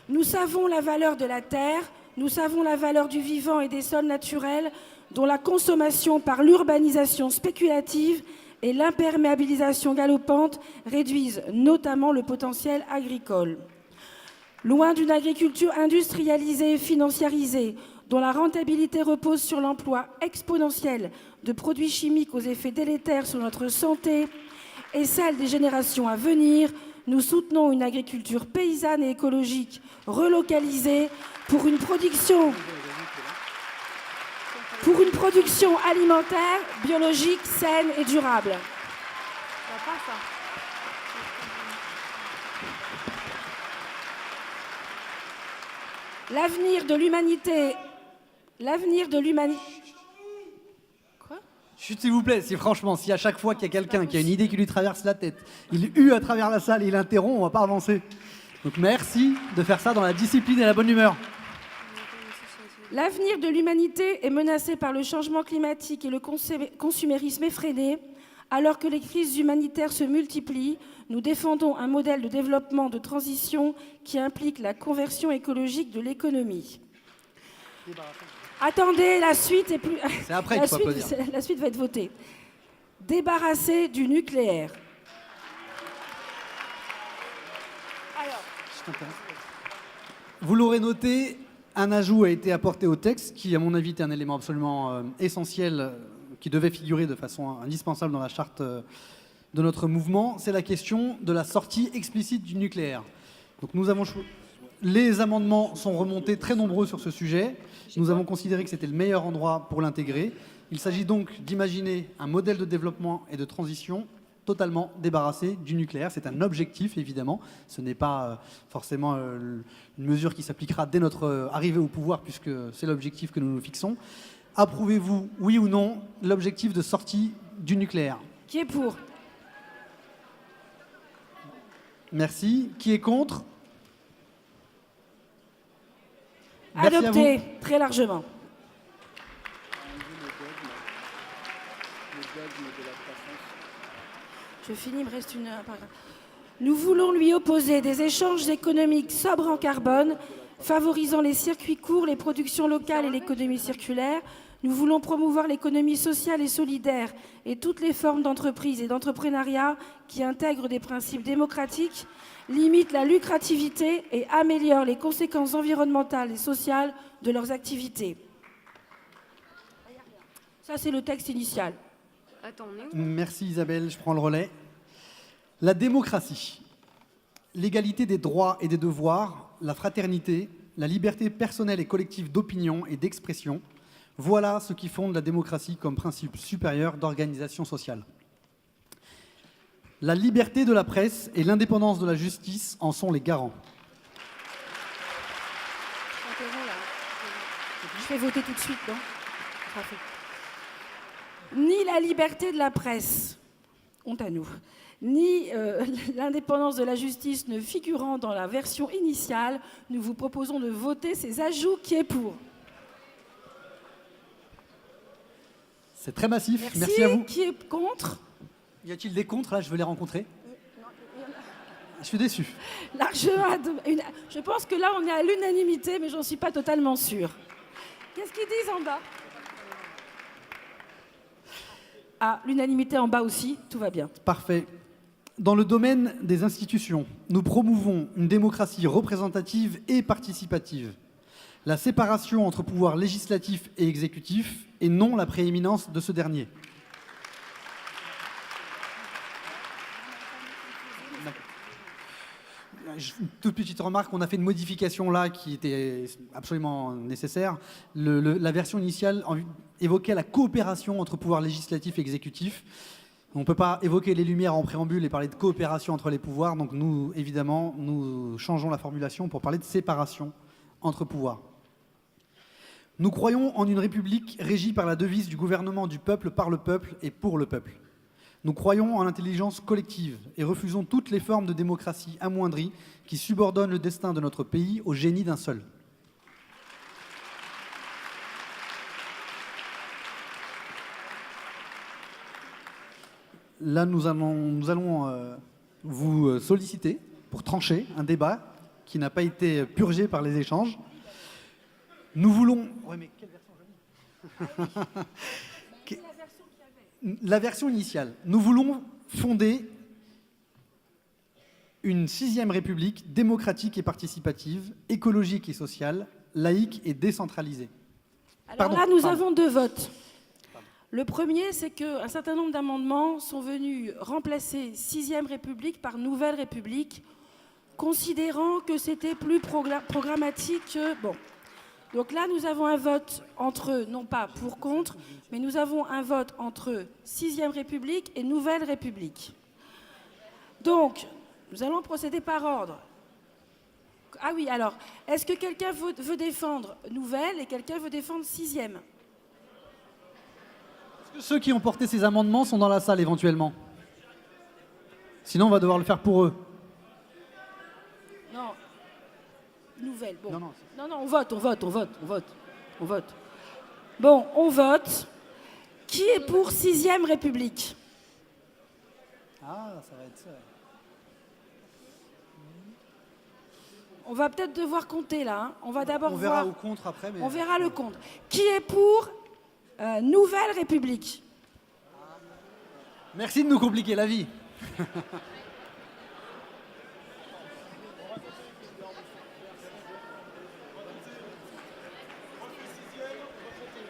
Nous savons la valeur de la terre, nous savons la valeur du vivant et des sols naturels dont la consommation par l'urbanisation spéculative et l'imperméabilisation galopante réduisent notamment le potentiel agricole. Loin d'une agriculture industrialisée et financiarisée, dont la rentabilité repose sur l'emploi exponentiel de produits chimiques aux effets délétères sur notre santé et celle des générations à venir, nous soutenons une agriculture paysanne et écologique relocalisée pour une production alimentaire, biologique, saine et durable. L'avenir de l'humanité... Quoi ? Chut, s'il vous plaît, franchement, si à chaque fois qu'il y a quelqu'un qui a une idée qui lui traverse la tête, il hue à travers la salle et il interrompt, on va pas avancer. Donc merci de faire ça dans la discipline et la bonne humeur. L'avenir de l'humanité est menacé par le changement climatique et le consumérisme effréné. Alors que les crises humanitaires se multiplient, nous défendons un modèle de développement de transition qui implique la conversion écologique de l'économie. Attendez, la suite est plus... C'est après qu'il faut applaudir. La suite va être votée. Débarrasser du nucléaire. Vous l'aurez noté, un ajout a été apporté au texte qui, à mon avis, était un élément absolument essentiel qui devait figurer de façon indispensable dans la charte de notre mouvement. C'est la question de la sortie explicite du nucléaire. Donc les amendements sont remontés très nombreux sur ce sujet. Nous avons considéré que c'était le meilleur endroit pour l'intégrer. Il s'agit donc d'imaginer un modèle de développement et de transition totalement débarrassé du nucléaire. C'est un objectif, évidemment. Ce n'est pas forcément une mesure qui s'appliquera dès notre arrivée au pouvoir, puisque c'est l'objectif que nous nous fixons. Approuvez-vous, oui ou non, l'objectif de sortie du nucléaire ? Qui est pour ? Merci. Qui est contre ? Merci Adopté, très largement. Je finis, il me reste une paragraphe. Nous voulons lui opposer des échanges économiques sobres en carbone, favorisant les circuits courts, les productions locales et l'économie circulaire. Nous voulons promouvoir l'économie sociale et solidaire et toutes les formes d'entreprise et d'entrepreneuriat qui intègrent des principes démocratiques, limitent la lucrativité et améliorent les conséquences environnementales et sociales de leurs activités. Ça, c'est le texte initial. Attends, Merci Isabelle, je prends le relais. La démocratie, l'égalité des droits et des devoirs, la fraternité, la liberté personnelle et collective d'opinion et d'expression, voilà ce qui fonde la démocratie comme principe supérieur d'organisation sociale. La liberté de la presse et l'indépendance de la justice en sont les garants. Je fais voter tout de suite, non ? Ni la liberté de la presse, honte à nous, ni l'indépendance de la justice ne figurant dans la version initiale, nous vous proposons de voter ces ajouts. Qui est pour ? C'est très massif, merci à vous. Qui est contre ? Y a-t-il des contre là? Je veux les rencontrer. Je suis déçu. Largement, je pense que là on est à l'unanimité, mais j'en suis pas totalement sûre. Qu'est-ce qu'ils disent en bas ? Ah, l'unanimité en bas aussi, tout va bien. Parfait. Dans le domaine des institutions, nous promouvons une démocratie représentative et participative, la séparation entre pouvoir législatif et exécutif, et non la prééminence de ce dernier. Une toute petite remarque, on a fait une modification là qui était absolument nécessaire. La version initiale évoquait la coopération entre pouvoir législatif et exécutif. On ne peut pas évoquer les Lumières en préambule et parler de coopération entre les pouvoirs. Donc nous, évidemment, nous changeons la formulation pour parler de séparation entre pouvoirs. Nous croyons en une république régie par la devise du gouvernement du peuple, par le peuple et pour le peuple. Nous croyons en l'intelligence collective et refusons toutes les formes de démocratie amoindrie qui subordonnent le destin de notre pays au génie d'un seul. Là, nous allons vous solliciter pour trancher un débat qui n'a pas été purgé par les échanges. Nous voulons... Ouais, mais quelle version La version initiale. Nous voulons fonder une 6e République démocratique et participative, écologique et sociale, laïque et décentralisée. Alors là, nous avons 2 votes. Le premier, c'est qu'un certain nombre d'amendements sont venus remplacer 6e République par Nouvelle République, considérant que c'était plus programmatique. Bon. Donc là, nous avons un vote entre, non pas pour contre, mais nous avons un vote entre 6e République et Nouvelle République. Donc, nous allons procéder par ordre. Ah oui, alors, est-ce que quelqu'un veut défendre Nouvelle et quelqu'un veut défendre 6e ? Ceux qui ont porté ces amendements sont dans la salle éventuellement. Sinon, on va devoir le faire pour eux. Non. Nouvelle. Bon. Non, On vote. Bon, on vote. Qui est pour 6e République ? Ah, ça va être ça. On va peut-être devoir compter là. Hein. On va d'abord voir. On verra au contre après. Mais... On verra le compte. Qui est pour Nouvelle République ? Merci de nous compliquer la vie.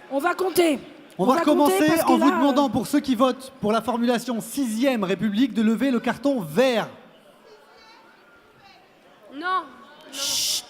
On va compter. On va recommencer compter en là, vous demandant, pour ceux qui votent pour la formulation 6e République, de lever le carton vert. Non. Chut.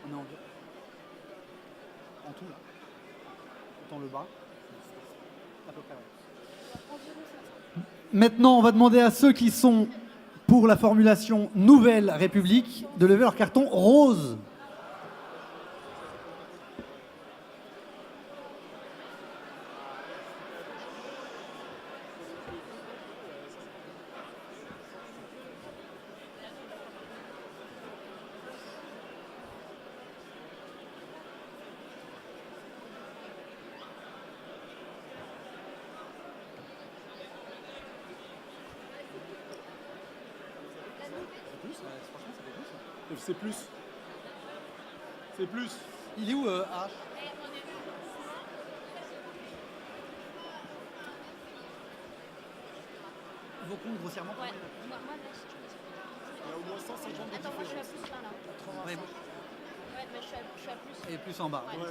On est en tout là. Dans le bas. À peu près, ouais. Maintenant, on va demander à ceux qui sont pour la formulation Nouvelle République de lever leur carton rose. C'est plus. C'est plus. Il est où, H? Vos comptes grossièrement. Ouais, moi, là, si tu veux. Il y a au moins 150 de Attends, moi, je suis à différence. plus fin, là. Ouais, Ouais, mais je suis à plus. et plus en bas. Ouais. Ouais, ouais.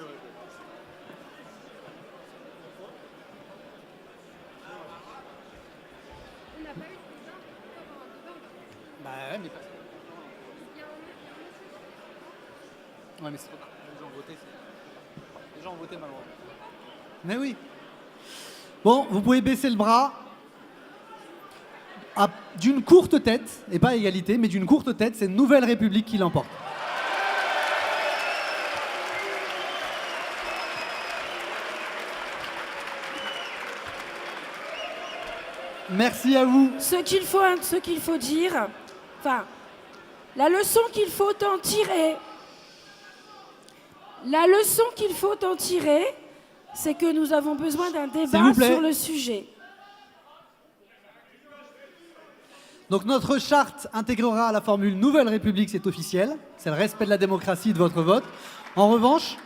On n'a pas eu de débat. On peut avoir un débat. Bah ouais, mais pas. Ouais, mais c'est trop tard. Les gens ont voté. Les gens ont voté malheureusement. Mais oui. Bon, vous pouvez baisser le bras. D'une courte tête, et pas à égalité, mais d'une courte tête, c'est Nouvelle République qui l'emporte. Merci à vous. Ce qu'il faut dire, enfin, la leçon qu'il faut en tirer, c'est que nous avons besoin d'un S'il débat vous plaît. sur le sujet. Donc notre charte intégrera la formule Nouvelle République, c'est officiel. C'est le respect de la démocratie de votre vote. En revanche,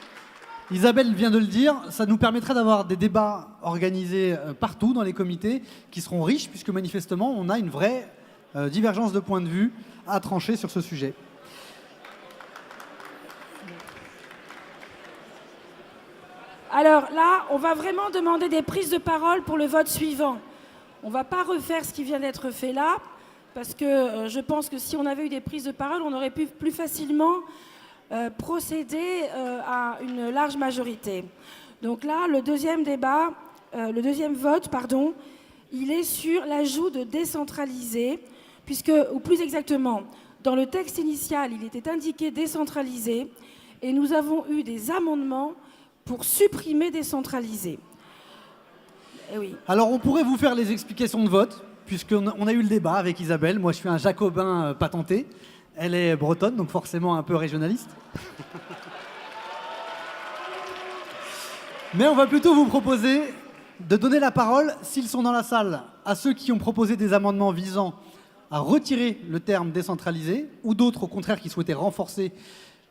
Isabelle vient de le dire, ça nous permettra d'avoir des débats organisés partout dans les comités qui seront riches puisque manifestement on a une vraie divergence de point de vue à trancher sur ce sujet. Alors là, on va vraiment demander des prises de parole pour le vote suivant. On ne va pas refaire ce qui vient d'être fait là, parce que je pense que si on avait eu des prises de parole, on aurait pu plus facilement procéder à une large majorité. Donc là, le deuxième vote, il est sur l'ajout de décentraliser, puisque, ou plus exactement, dans le texte initial, il était indiqué décentraliser, et nous avons eu des amendements pour supprimer décentraliser. Eh oui. Alors on pourrait vous faire les explications de vote, puisqu'on a eu le débat avec Isabelle. Moi je suis un jacobin patenté. Elle est bretonne, donc forcément un peu régionaliste. Mais on va plutôt vous proposer de donner la parole, s'ils sont dans la salle, à ceux qui ont proposé des amendements visant à retirer le terme décentralisé, ou d'autres au contraire qui souhaitaient renforcer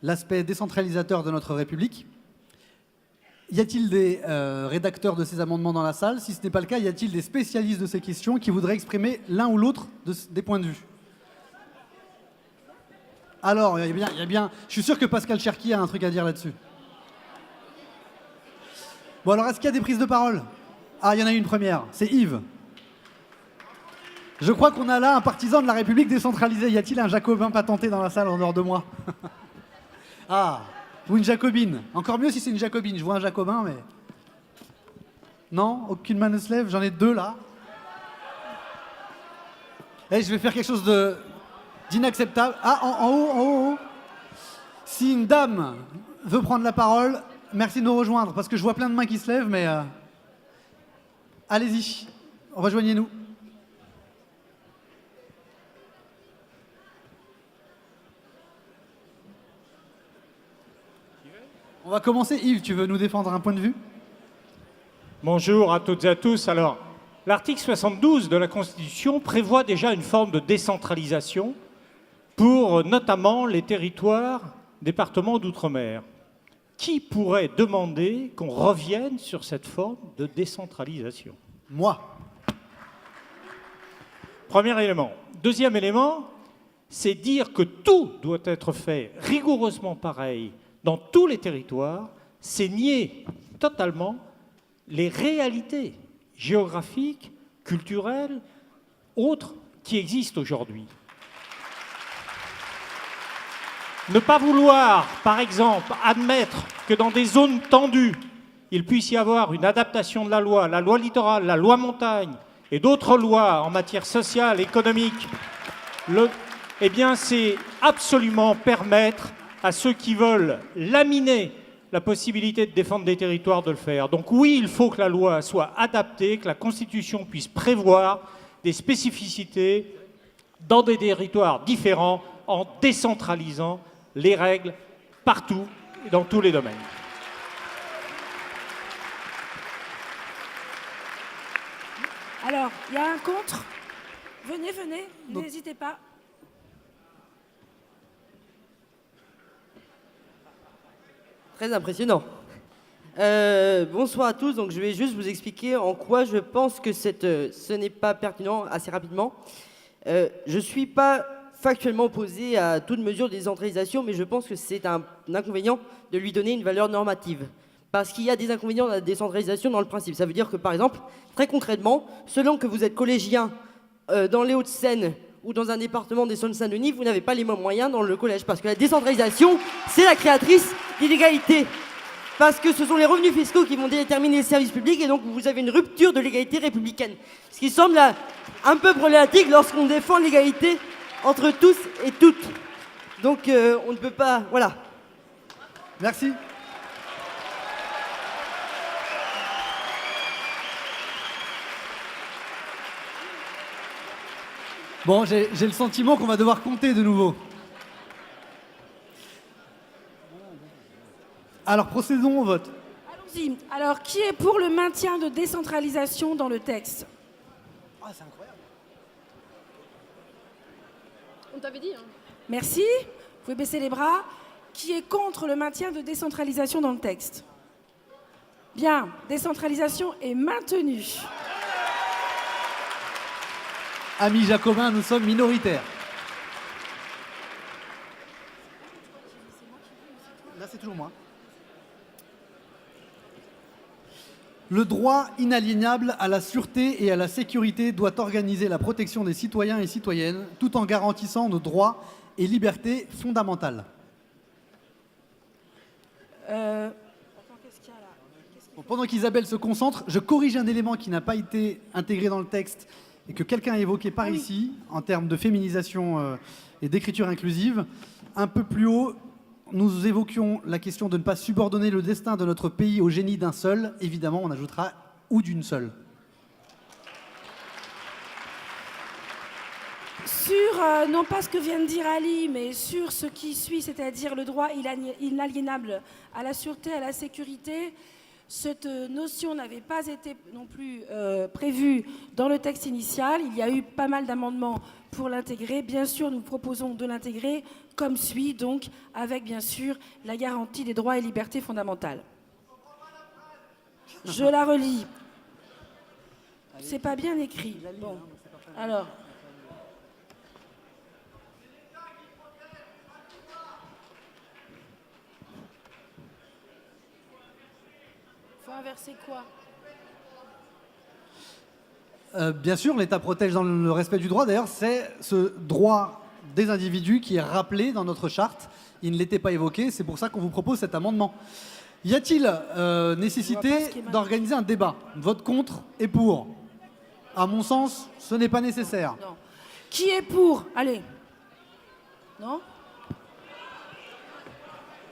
l'aspect décentralisateur de notre République. Y a-t-il des rédacteurs de ces amendements dans la salle? Si ce n'est pas le cas, y a-t-il des spécialistes de ces questions qui voudraient exprimer l'un ou l'autre des points de vue? Alors, il y a bien... Je suis sûr que Pascal Cherki a un truc à dire là-dessus. Bon, alors, est-ce qu'il y a des prises de parole? Ah, il y en a une première, c'est Yves. Je crois qu'on a là un partisan de la République décentralisée. Y a-t-il un jacobin patenté dans la salle en dehors de moi? Ah, ou une jacobine. Encore mieux si c'est une jacobine. Je vois un jacobin, mais... Non, aucune main ne se lève. J'en ai deux, là. Eh, je vais faire quelque chose d'inacceptable. Ah, en haut. Si une dame veut prendre la parole, merci de nous rejoindre, parce que je vois plein de mains qui se lèvent, mais... Allez-y, rejoignez-nous. On va commencer. Yves, tu veux nous défendre un point de vue? Bonjour à toutes et à tous. Alors, l'article 72 de la Constitution prévoit déjà une forme de décentralisation pour notamment les territoires, départements d'outre-mer. Qui pourrait demander qu'on revienne sur cette forme de décentralisation? Moi. Premier élément. Deuxième élément, c'est dire que tout doit être fait rigoureusement pareil dans tous les territoires, c'est nier totalement les réalités géographiques, culturelles, autres qui existent aujourd'hui. Ne pas vouloir, par exemple, admettre que dans des zones tendues, il puisse y avoir une adaptation de la loi littorale, la loi montagne et d'autres lois en matière sociale, économique, eh bien, c'est absolument permettre à ceux qui veulent laminer la possibilité de défendre des territoires de le faire. Donc oui, il faut que la loi soit adaptée, que la Constitution puisse prévoir des spécificités dans des territoires différents en décentralisant les règles partout et dans tous les domaines. Alors, il y a un contre. Venez, Donc- n'hésitez pas. Très impressionnant. Bonsoir à tous, donc je vais juste vous expliquer en quoi je pense que ce n'est pas pertinent assez rapidement. Je ne suis pas factuellement opposé à toute mesure de décentralisation, mais je pense que c'est un inconvénient de lui donner une valeur normative. Parce qu'il y a des inconvénients à la décentralisation dans le principe. Ça veut dire que, par exemple, très concrètement, selon que vous êtes collégien dans les Hauts-de-Seine ou dans un département des Saône-Saint-Denis, vous n'avez pas les mêmes moyens dans le collège. Parce que la décentralisation, c'est la créatrice d'inégalités. Parce que ce sont les revenus fiscaux qui vont déterminer les services publics et donc vous avez une rupture de l'égalité républicaine. Ce qui semble un peu problématique lorsqu'on défend l'égalité entre tous et toutes. Donc on ne peut pas... Voilà. Merci. Bon, j'ai le sentiment qu'on va devoir compter de nouveau. Alors, procédons au vote. Allons-y. Alors, qui est pour le maintien de décentralisation dans le texte? Ah, c'est incroyable. On t'avait dit, hein. Merci. Vous pouvez baisser les bras. Qui est contre le maintien de décentralisation dans le texte? Bien, décentralisation est maintenue. Amis jacobins, nous sommes minoritaires. Là, c'est toujours moi. Le droit inaliénable à la sûreté et à la sécurité doit organiser la protection des citoyens et citoyennes tout en garantissant nos droits et libertés fondamentales. Qu'est-ce qu'il y a là? Bon, pendant qu'Isabelle se concentre, je corrige un élément qui n'a pas été intégré dans le texte et que quelqu'un a évoqué par ici en termes de féminisation et d'écriture inclusive. Un peu plus haut, nous évoquions la question de ne pas subordonner le destin de notre pays au génie d'un seul. Évidemment, on ajoutera « ou d'une seule ». Sur, non pas ce que vient de dire Ali, mais sur ce qui suit, c'est-à-dire le droit inaliénable à la sûreté, à la sécurité, cette notion n'avait pas été non plus prévue dans le texte initial. Il y a eu pas mal d'amendements pour l'intégrer. Bien sûr, nous proposons de l'intégrer comme suit, donc avec bien sûr la garantie des droits et libertés fondamentales. Je la relis. C'est pas bien écrit. Bon, alors... Faut inverser quoi? Bien sûr, l'État protège dans le respect du droit. D'ailleurs, c'est ce droit des individus qui est rappelé dans notre charte. Il ne l'était pas évoqué, c'est pour ça qu'on vous propose cet amendement. Y a-t-il nécessité d'organiser un débat? Vote contre et pour? À mon sens, ce n'est pas nécessaire. Non. Qui est pour? Allez. Non?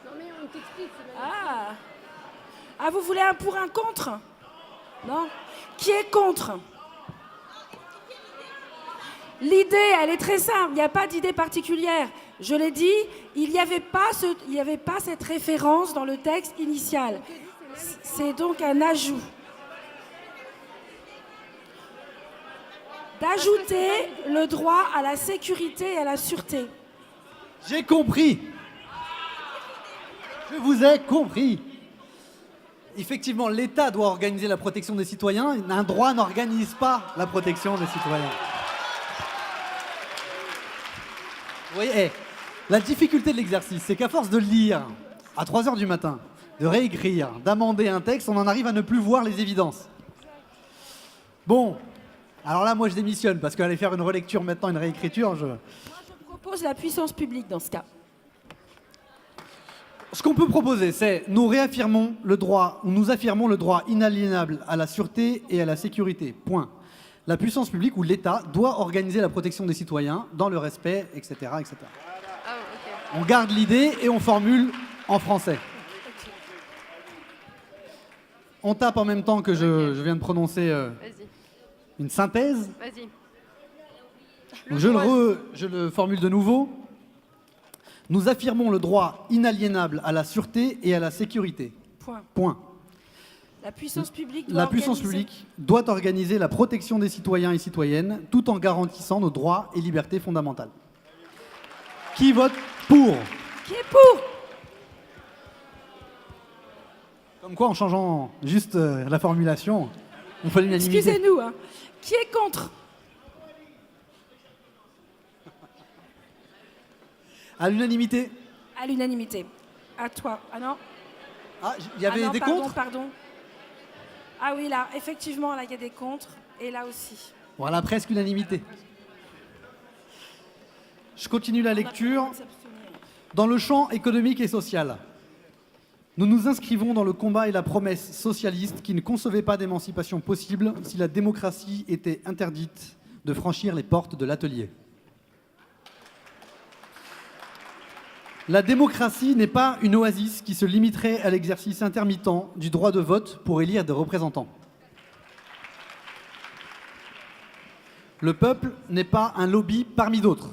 Non mais on t'explique. c'est pas- Ah, vous voulez un pour, un contre? Non? Qui est contre? L'idée, elle est très simple. Il n'y a pas d'idée particulière. Je l'ai dit, il n'y avait pas cette référence dans le texte initial. C'est donc un ajout. D'ajouter le droit à la sécurité et à la sûreté. J'ai compris. Je vous ai compris. Effectivement, l'État doit organiser la protection des citoyens. Un droit n'organise pas la protection des citoyens. Vous voyez, la difficulté de l'exercice, c'est qu'à force de lire à 3 h du matin, de réécrire, d'amender un texte, on en arrive à ne plus voir les évidences. Bon, alors là, moi je démissionne, parce qu'aller faire une relecture maintenant, une réécriture, Moi, je propose la puissance publique dans ce cas. Ce qu'on peut proposer, c'est nous affirmons le droit inaliénable à la sûreté et à la sécurité. Point. La puissance publique ou l'État doit organiser la protection des citoyens dans le respect, etc. etc. Ah, ok. On garde l'idée et on formule en français. On tape en même temps que je viens de prononcer Vas-y, une synthèse. vas-y. Donc je le formule de nouveau. Nous affirmons le droit inaliénable à la sûreté et à la sécurité. Point. Point. La puissance publique doit La puissance organiser- publique doit organiser la protection des citoyens et citoyennes tout en garantissant nos droits et libertés fondamentales. Qui vote pour? Qui est pour? Comme quoi, en changeant juste la formulation, on fait l'unanimité. Excusez-nous. Hein. Qui est contre? À l'unanimité. À l'unanimité. À toi. Ah non. Ah, il y avait non, des pardon, contre. Pardon. Ah oui, là, effectivement, là, il y a des contre. Et là aussi. Voilà, presque unanimité. Je continue la lecture. Dans le champ économique et social, nous nous inscrivons dans le combat et la promesse socialiste qui ne concevait pas d'émancipation possible si la démocratie était interdite de franchir les portes de l'atelier. La démocratie n'est pas une oasis qui se limiterait à l'exercice intermittent du droit de vote pour élire des représentants. Le peuple n'est pas un lobby parmi d'autres.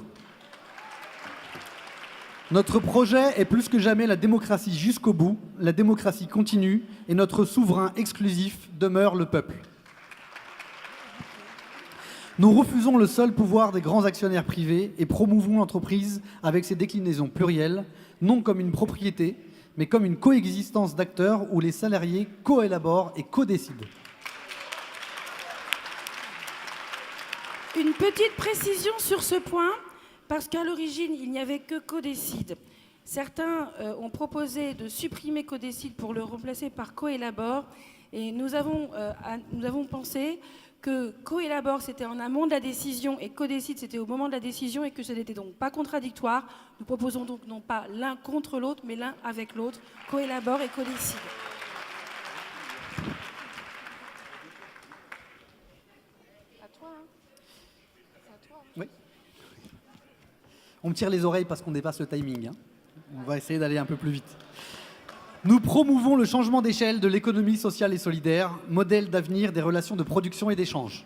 Notre projet est plus que jamais la démocratie jusqu'au bout, la démocratie continue, et notre souverain exclusif demeure le peuple. Nous refusons le seul pouvoir des grands actionnaires privés et promouvons l'entreprise avec ses déclinaisons plurielles, non comme une propriété, mais comme une coexistence d'acteurs où les salariés coélaborent et codécident. Une petite précision sur ce point, parce qu'à l'origine, il n'y avait que Codécide. Certains ont proposé de supprimer Codécide pour le remplacer par Coélabore, et nous avons pensé que Coélabore, c'était en amont de la décision, et Codécide, c'était au moment de la décision, et que ce n'était donc pas contradictoire. Nous proposons donc non pas l'un contre l'autre, mais l'un avec l'autre, Coélabore et Codécide. Oui. On me tire les oreilles parce qu'on dépasse le timing. Hein. On va essayer d'aller un peu plus vite. Nous promouvons le changement d'échelle de l'économie sociale et solidaire, modèle d'avenir des relations de production et d'échange.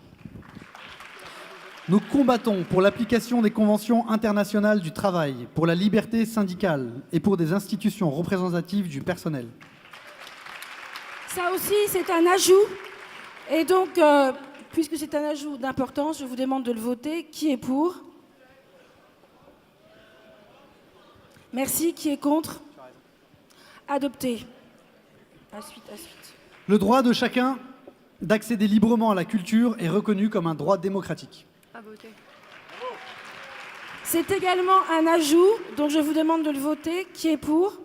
Nous combattons pour l'application des conventions internationales du travail, pour la liberté syndicale et pour des institutions représentatives du personnel. Ça aussi, c'est un ajout. Et donc, puisque c'est un ajout d'importance, je vous demande de le voter. Qui est pour? Merci. Qui est contre? Adopté. À suite. Le droit de chacun d'accéder librement à la culture est reconnu comme un droit démocratique. À voter. C'est également un ajout, donc je vous demande de le voter. Qui est pour?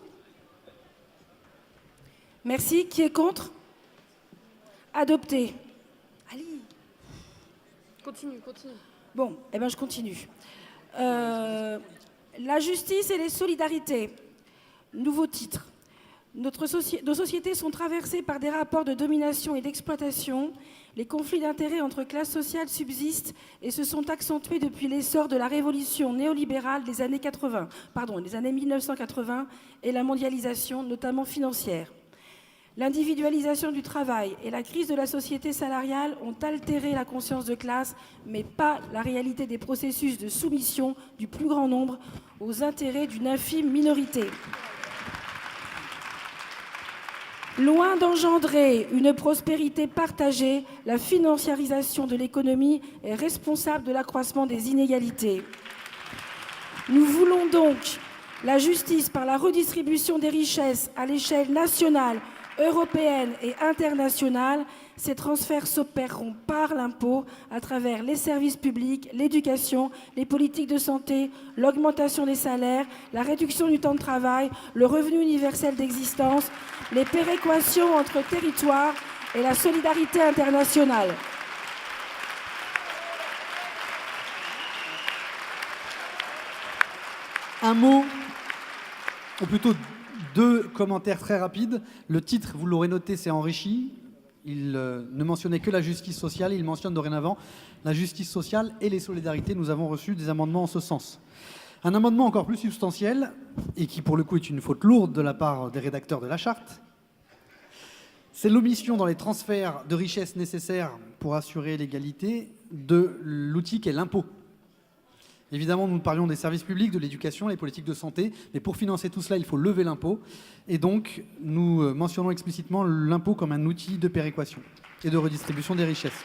Merci. Qui est contre? Adopté. Allez. Continue. Bon, eh ben je continue. La justice et les solidarités. Nouveau titre. Nos sociétés sont traversées par des rapports de domination et d'exploitation. Les conflits d'intérêts entre classes sociales subsistent et se sont accentués depuis l'essor de la révolution néolibérale des années 1980 et la mondialisation, notamment financière. L'individualisation du travail et la crise de la société salariale ont altéré la conscience de classe, mais pas la réalité des processus de soumission du plus grand nombre aux intérêts d'une infime minorité. Loin d'engendrer une prospérité partagée, la financiarisation de l'économie est responsable de l'accroissement des inégalités. Nous voulons donc la justice par la redistribution des richesses à l'échelle nationale, européenne et internationale. Ces transferts s'opéreront par l'impôt à travers les services publics, l'éducation, les politiques de santé, l'augmentation des salaires, la réduction du temps de travail, le revenu universel d'existence, les péréquations entre territoires et la solidarité internationale. Un mot, ou plutôt deux commentaires très rapides. Le titre, vous l'aurez noté, c'est enrichi. Il ne mentionnait que la justice sociale. Il mentionne dorénavant la justice sociale et les solidarités. Nous avons reçu des amendements en ce sens. Un amendement encore plus substantiel, et qui pour le coup est une faute lourde de la part des rédacteurs de la charte, c'est l'omission dans les transferts de richesses nécessaires pour assurer l'égalité de l'outil qu'est l'impôt. Évidemment, nous parlions des services publics, de l'éducation, les politiques de santé, mais pour financer tout cela, il faut lever l'impôt. Et donc, nous mentionnons explicitement l'impôt comme un outil de péréquation et de redistribution des richesses.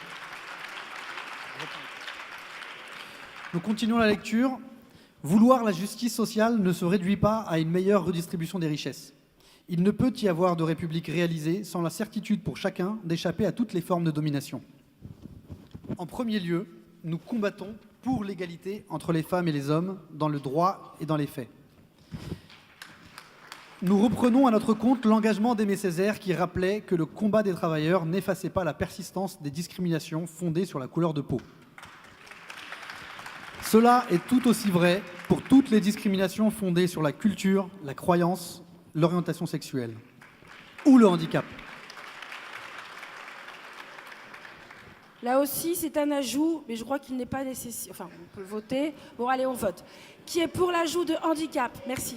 Nous continuons la lecture. Vouloir la justice sociale ne se réduit pas à une meilleure redistribution des richesses. Il ne peut y avoir de république réalisée sans la certitude pour chacun d'échapper à toutes les formes de domination. En premier lieu, nous combattons pour l'égalité entre les femmes et les hommes dans le droit et dans les faits. Nous reprenons à notre compte l'engagement d'Aimé Césaire qui rappelait que le combat des travailleurs n'effaçait pas la persistance des discriminations fondées sur la couleur de peau. Cela est tout aussi vrai pour toutes les discriminations fondées sur la culture, la croyance, l'orientation sexuelle ou le handicap. Là aussi, c'est un ajout, mais je crois qu'il n'est pas nécessaire. Enfin, on peut voter. Bon, allez, on vote. Qui est pour l'ajout de handicap? Merci.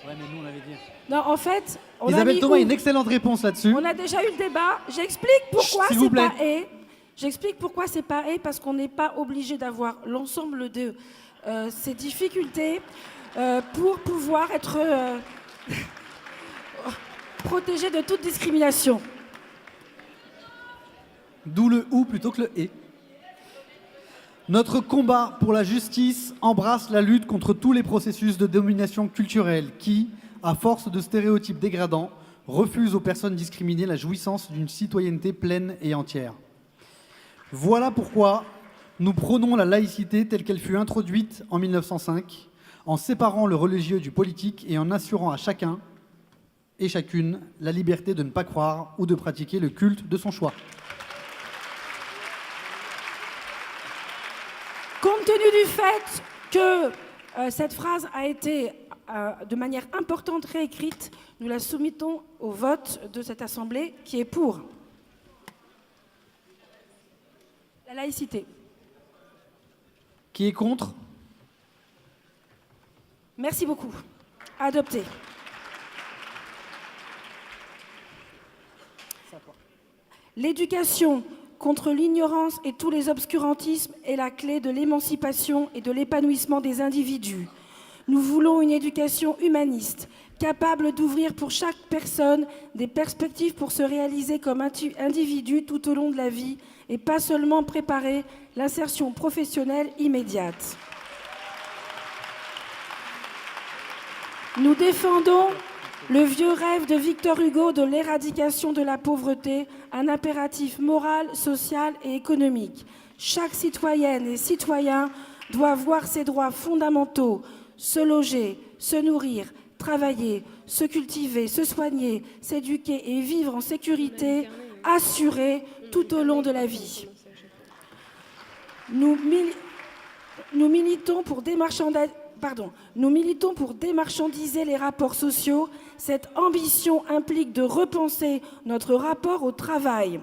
Ouais, mais nous, on l'avait dit. Non, en fait, on Isabelle a mis Thomas a où? une excellente réponse là-dessus. On a déjà eu le débat. J'explique pourquoi s'il vous c'est plaît. pas et. J'explique pourquoi c'est pas et, parce qu'on n'est pas obligé d'avoir l'ensemble de ces difficultés pour pouvoir être protégé de toute discrimination. D'où le ou plutôt que le et. Notre combat pour la justice embrasse la lutte contre tous les processus de domination culturelle qui, à force de stéréotypes dégradants, refusent aux personnes discriminées la jouissance d'une citoyenneté pleine et entière. Voilà pourquoi nous prônons la laïcité telle qu'elle fut introduite en 1905, en séparant le religieux du politique et en assurant à chacun et chacune la liberté de ne pas croire ou de pratiquer le culte de son choix. Compte tenu du fait que cette phrase a été de manière importante réécrite, nous la soumettons au vote de cette Assemblée qui est pour la laïcité. Qui est contre? Merci beaucoup. Adopté. L'éducation contre l'ignorance et tous les obscurantismes est la clé de l'émancipation et de l'épanouissement des individus. Nous voulons une éducation humaniste, capable d'ouvrir pour chaque personne des perspectives pour se réaliser comme individu tout au long de la vie et pas seulement préparer l'insertion professionnelle immédiate. Nous défendons le vieux rêve de Victor Hugo de l'éradication de la pauvreté, un impératif moral, social et économique. Chaque citoyenne et citoyen doit voir ses droits fondamentaux, se loger, se nourrir, travailler, se cultiver, se soigner, s'éduquer et vivre en sécurité, assurée tout au long de la vie. Nous militons pour démarchandiser les rapports sociaux. Cette ambition implique de repenser notre rapport au travail.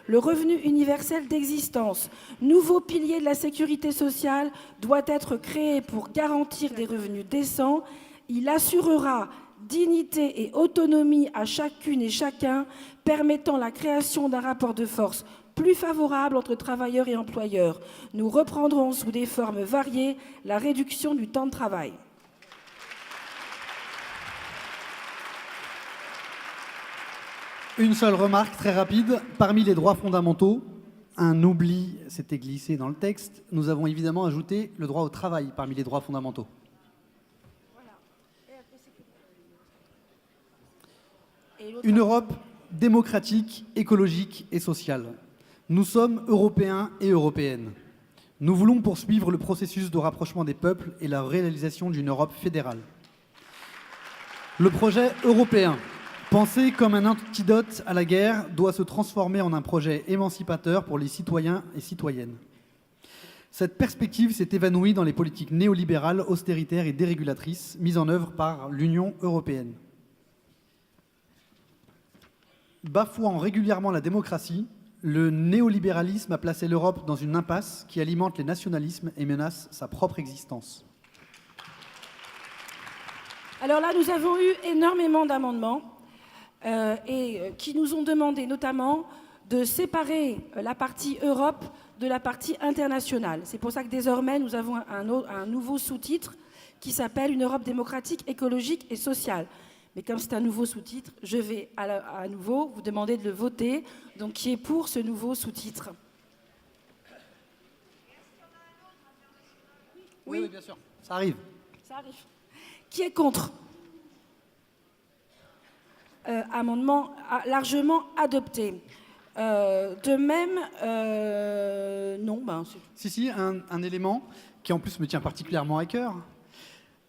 Le revenu universel d'existence, nouveau pilier de la sécurité sociale, doit être créé pour garantir des revenus décents. Il assurera dignité et autonomie à chacune et chacun, permettant la création d'un rapport de force plus favorable entre travailleurs et employeurs. Nous reprendrons sous des formes variées la réduction du temps de travail. Une seule remarque très rapide. Parmi les droits fondamentaux, un oubli s'était glissé dans le texte. Nous avons évidemment ajouté le droit au travail parmi les droits fondamentaux. Une Europe démocratique, écologique et sociale. Nous sommes Européens et Européennes. Nous voulons poursuivre le processus de rapprochement des peuples et la réalisation d'une Europe fédérale. Le projet européen, pensé comme un antidote à la guerre, doit se transformer en un projet émancipateur pour les citoyens et citoyennes. Cette perspective s'est évanouie dans les politiques néolibérales, austéritaires et dérégulatrices mises en œuvre par l'Union européenne. Bafouant régulièrement la démocratie, le néolibéralisme a placé l'Europe dans une impasse qui alimente les nationalismes et menace sa propre existence. Alors là, nous avons eu énormément d'amendements qui nous ont demandé notamment de séparer la partie Europe de la partie internationale. C'est pour ça que désormais, nous avons un nouveau sous-titre qui s'appelle « Une Europe démocratique, écologique et sociale ». Mais comme c'est un nouveau sous-titre, je vais à nouveau vous demander de le voter. Donc, qui est pour ce nouveau sous-titre? Oui, bien sûr. Ça arrive. Ça arrive. Qui est contre? Amendement largement adopté. De même, non, Si, un élément qui en plus me tient particulièrement à cœur.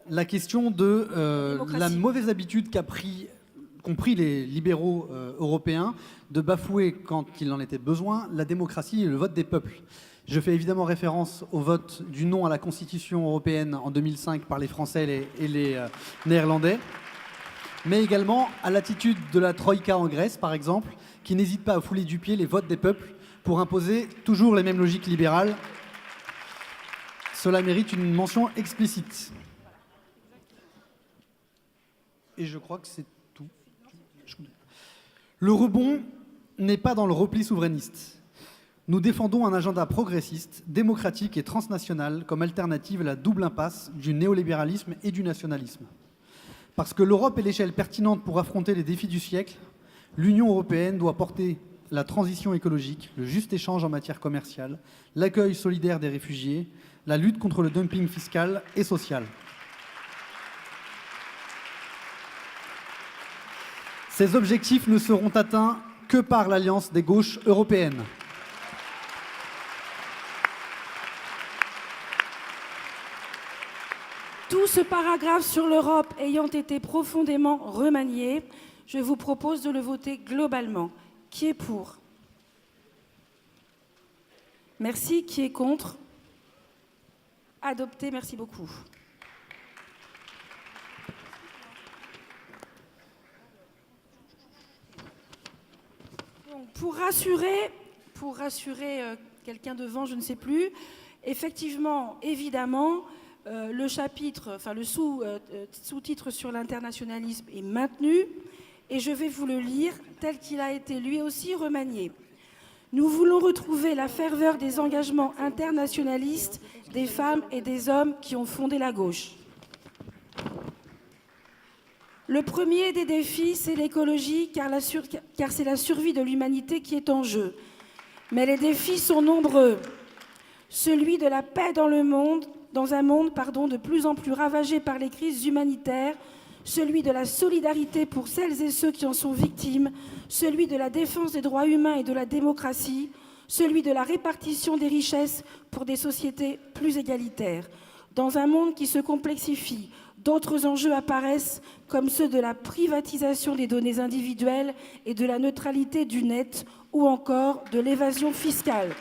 La question de la mauvaise habitude qu'ont pris les libéraux européens de bafouer, quand il en était besoin, la démocratie et le vote des peuples. Je fais évidemment référence au vote du non à la Constitution européenne en 2005 par les Français et les Néerlandais, mais également à l'attitude de la Troïka en Grèce, par exemple, qui n'hésite pas à fouler du pied les votes des peuples pour imposer toujours les mêmes logiques libérales. Cela mérite une mention explicite. Et je crois que c'est tout. Le rebond n'est pas dans le repli souverainiste. Nous défendons un agenda progressiste, démocratique et transnational comme alternative à la double impasse du néolibéralisme et du nationalisme. Parce que l'Europe est l'échelle pertinente pour affronter les défis du siècle, l'Union européenne doit porter la transition écologique, le juste échange en matière commerciale, l'accueil solidaire des réfugiés, la lutte contre le dumping fiscal et social. Ces objectifs ne seront atteints que par l'alliance des gauches européennes. Tout ce paragraphe sur l'Europe ayant été profondément remanié, je vous propose de le voter globalement. Qui est pour? Merci. Qui est contre? Adopté. Merci beaucoup. Donc, pour rassurer quelqu'un devant, je ne sais plus, effectivement, évidemment, le chapitre, enfin le sous-titre sur l'internationalisme est maintenu et je vais vous le lire tel qu'il a été lui aussi remanié. Nous voulons retrouver la ferveur des engagements internationalistes des femmes et des hommes qui ont fondé la gauche. Le premier des défis, c'est l'écologie, car c'est la survie de l'humanité qui est en jeu. Mais les défis sont nombreux. Celui de la paix dans un monde de plus en plus ravagé par les crises humanitaires, celui de la solidarité pour celles et ceux qui en sont victimes, celui de la défense des droits humains et de la démocratie, celui de la répartition des richesses pour des sociétés plus égalitaires. Dans un monde qui se complexifie, d'autres enjeux apparaissent comme ceux de la privatisation des données individuelles et de la neutralité du net ou encore de l'évasion fiscale.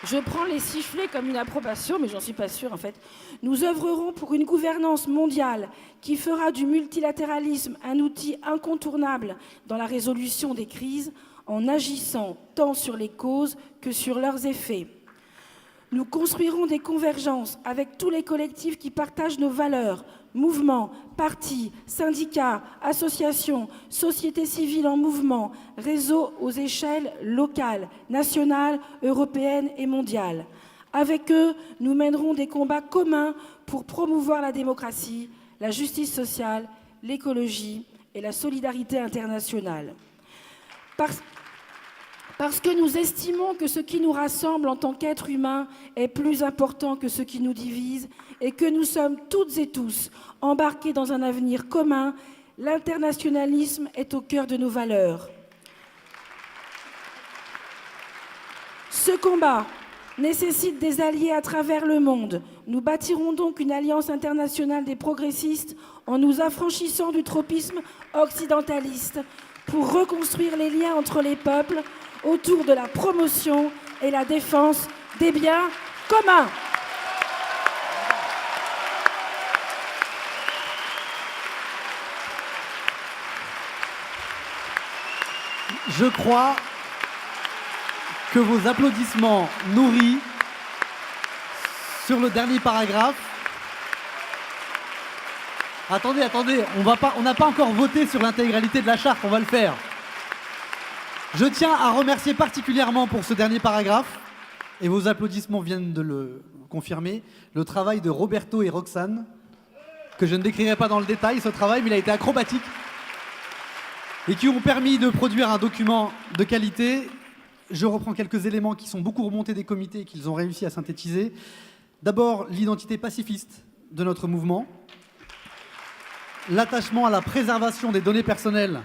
Je prends les sifflets comme une approbation, mais j'en suis pas sûre en fait. Nous œuvrerons pour une gouvernance mondiale qui fera du multilatéralisme un outil incontournable dans la résolution des crises en agissant tant sur les causes que sur leurs effets. Nous construirons des convergences avec tous les collectifs qui partagent nos valeurs, mouvements, partis, syndicats, associations, sociétés civiles en mouvement, réseaux aux échelles locales, nationales, européennes et mondiales. Avec eux, nous mènerons des combats communs pour promouvoir la démocratie, la justice sociale, l'écologie et la solidarité internationale. Parce que nous estimons que ce qui nous rassemble en tant qu'êtres humains est plus important que ce qui nous divise et que nous sommes toutes et tous embarqués dans un avenir commun, l'internationalisme est au cœur de nos valeurs. Ce combat nécessite des alliés à travers le monde. Nous bâtirons donc une alliance internationale des progressistes en nous affranchissant du tropisme occidentaliste pour reconstruire les liens entre les peuples autour de la promotion et la défense des biens communs. Je crois que vos applaudissements nourris sur le dernier paragraphe. Attendez, on n'a pas encore voté sur l'intégralité de la charte, on va le faire. Je tiens à remercier particulièrement pour ce dernier paragraphe, et vos applaudissements viennent de le confirmer, le travail de Roberto et Roxane, que je ne décrirai pas dans le détail ce travail, mais il a été acrobatique, et qui ont permis de produire un document de qualité. je reprends quelques éléments qui sont beaucoup remontés des comités et qu'ils ont réussi à synthétiser. D'abord, l'identité pacifiste de notre mouvement, l'attachement à la préservation des données personnelles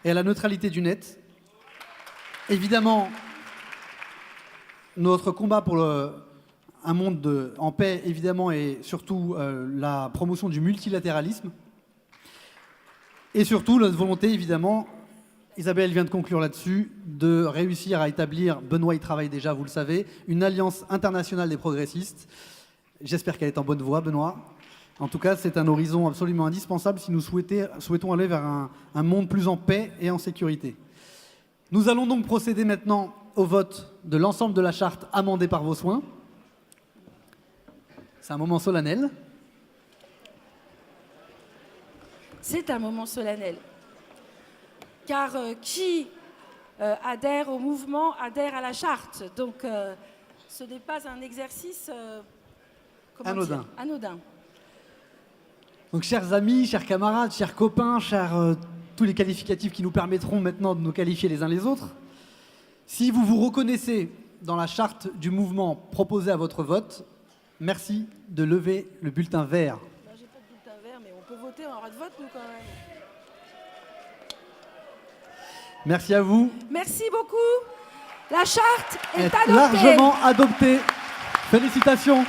et à la neutralité du net. Évidemment, notre combat pour un monde en paix, évidemment, et surtout la promotion du multilatéralisme. Et surtout, notre volonté, évidemment, Isabelle vient de conclure là-dessus, de réussir à établir, Benoît y travaille déjà, vous le savez, une alliance internationale des progressistes. J'espère qu'elle est en bonne voie, Benoît. En tout cas, c'est un horizon absolument indispensable si nous souhaitons aller vers un monde plus en paix et en sécurité. Nous allons donc procéder maintenant au vote de l'ensemble de la charte amendée par vos soins. C'est un moment solennel. C'est un moment solennel. Car qui adhère au mouvement adhère à la charte. Donc ce n'est pas un exercice anodin. Donc chers amis, chers camarades, chers copains, chers tous les qualificatifs qui nous permettront maintenant de nous qualifier les uns les autres, si vous vous reconnaissez dans la charte du mouvement proposée à votre vote, merci de lever le bulletin vert. Moi, j'ai pas de bulletin vert, mais on peut voter, on aura de vote, nous, quand même. Merci à vous. Merci beaucoup. La charte est adoptée. Largement adoptée. Félicitations.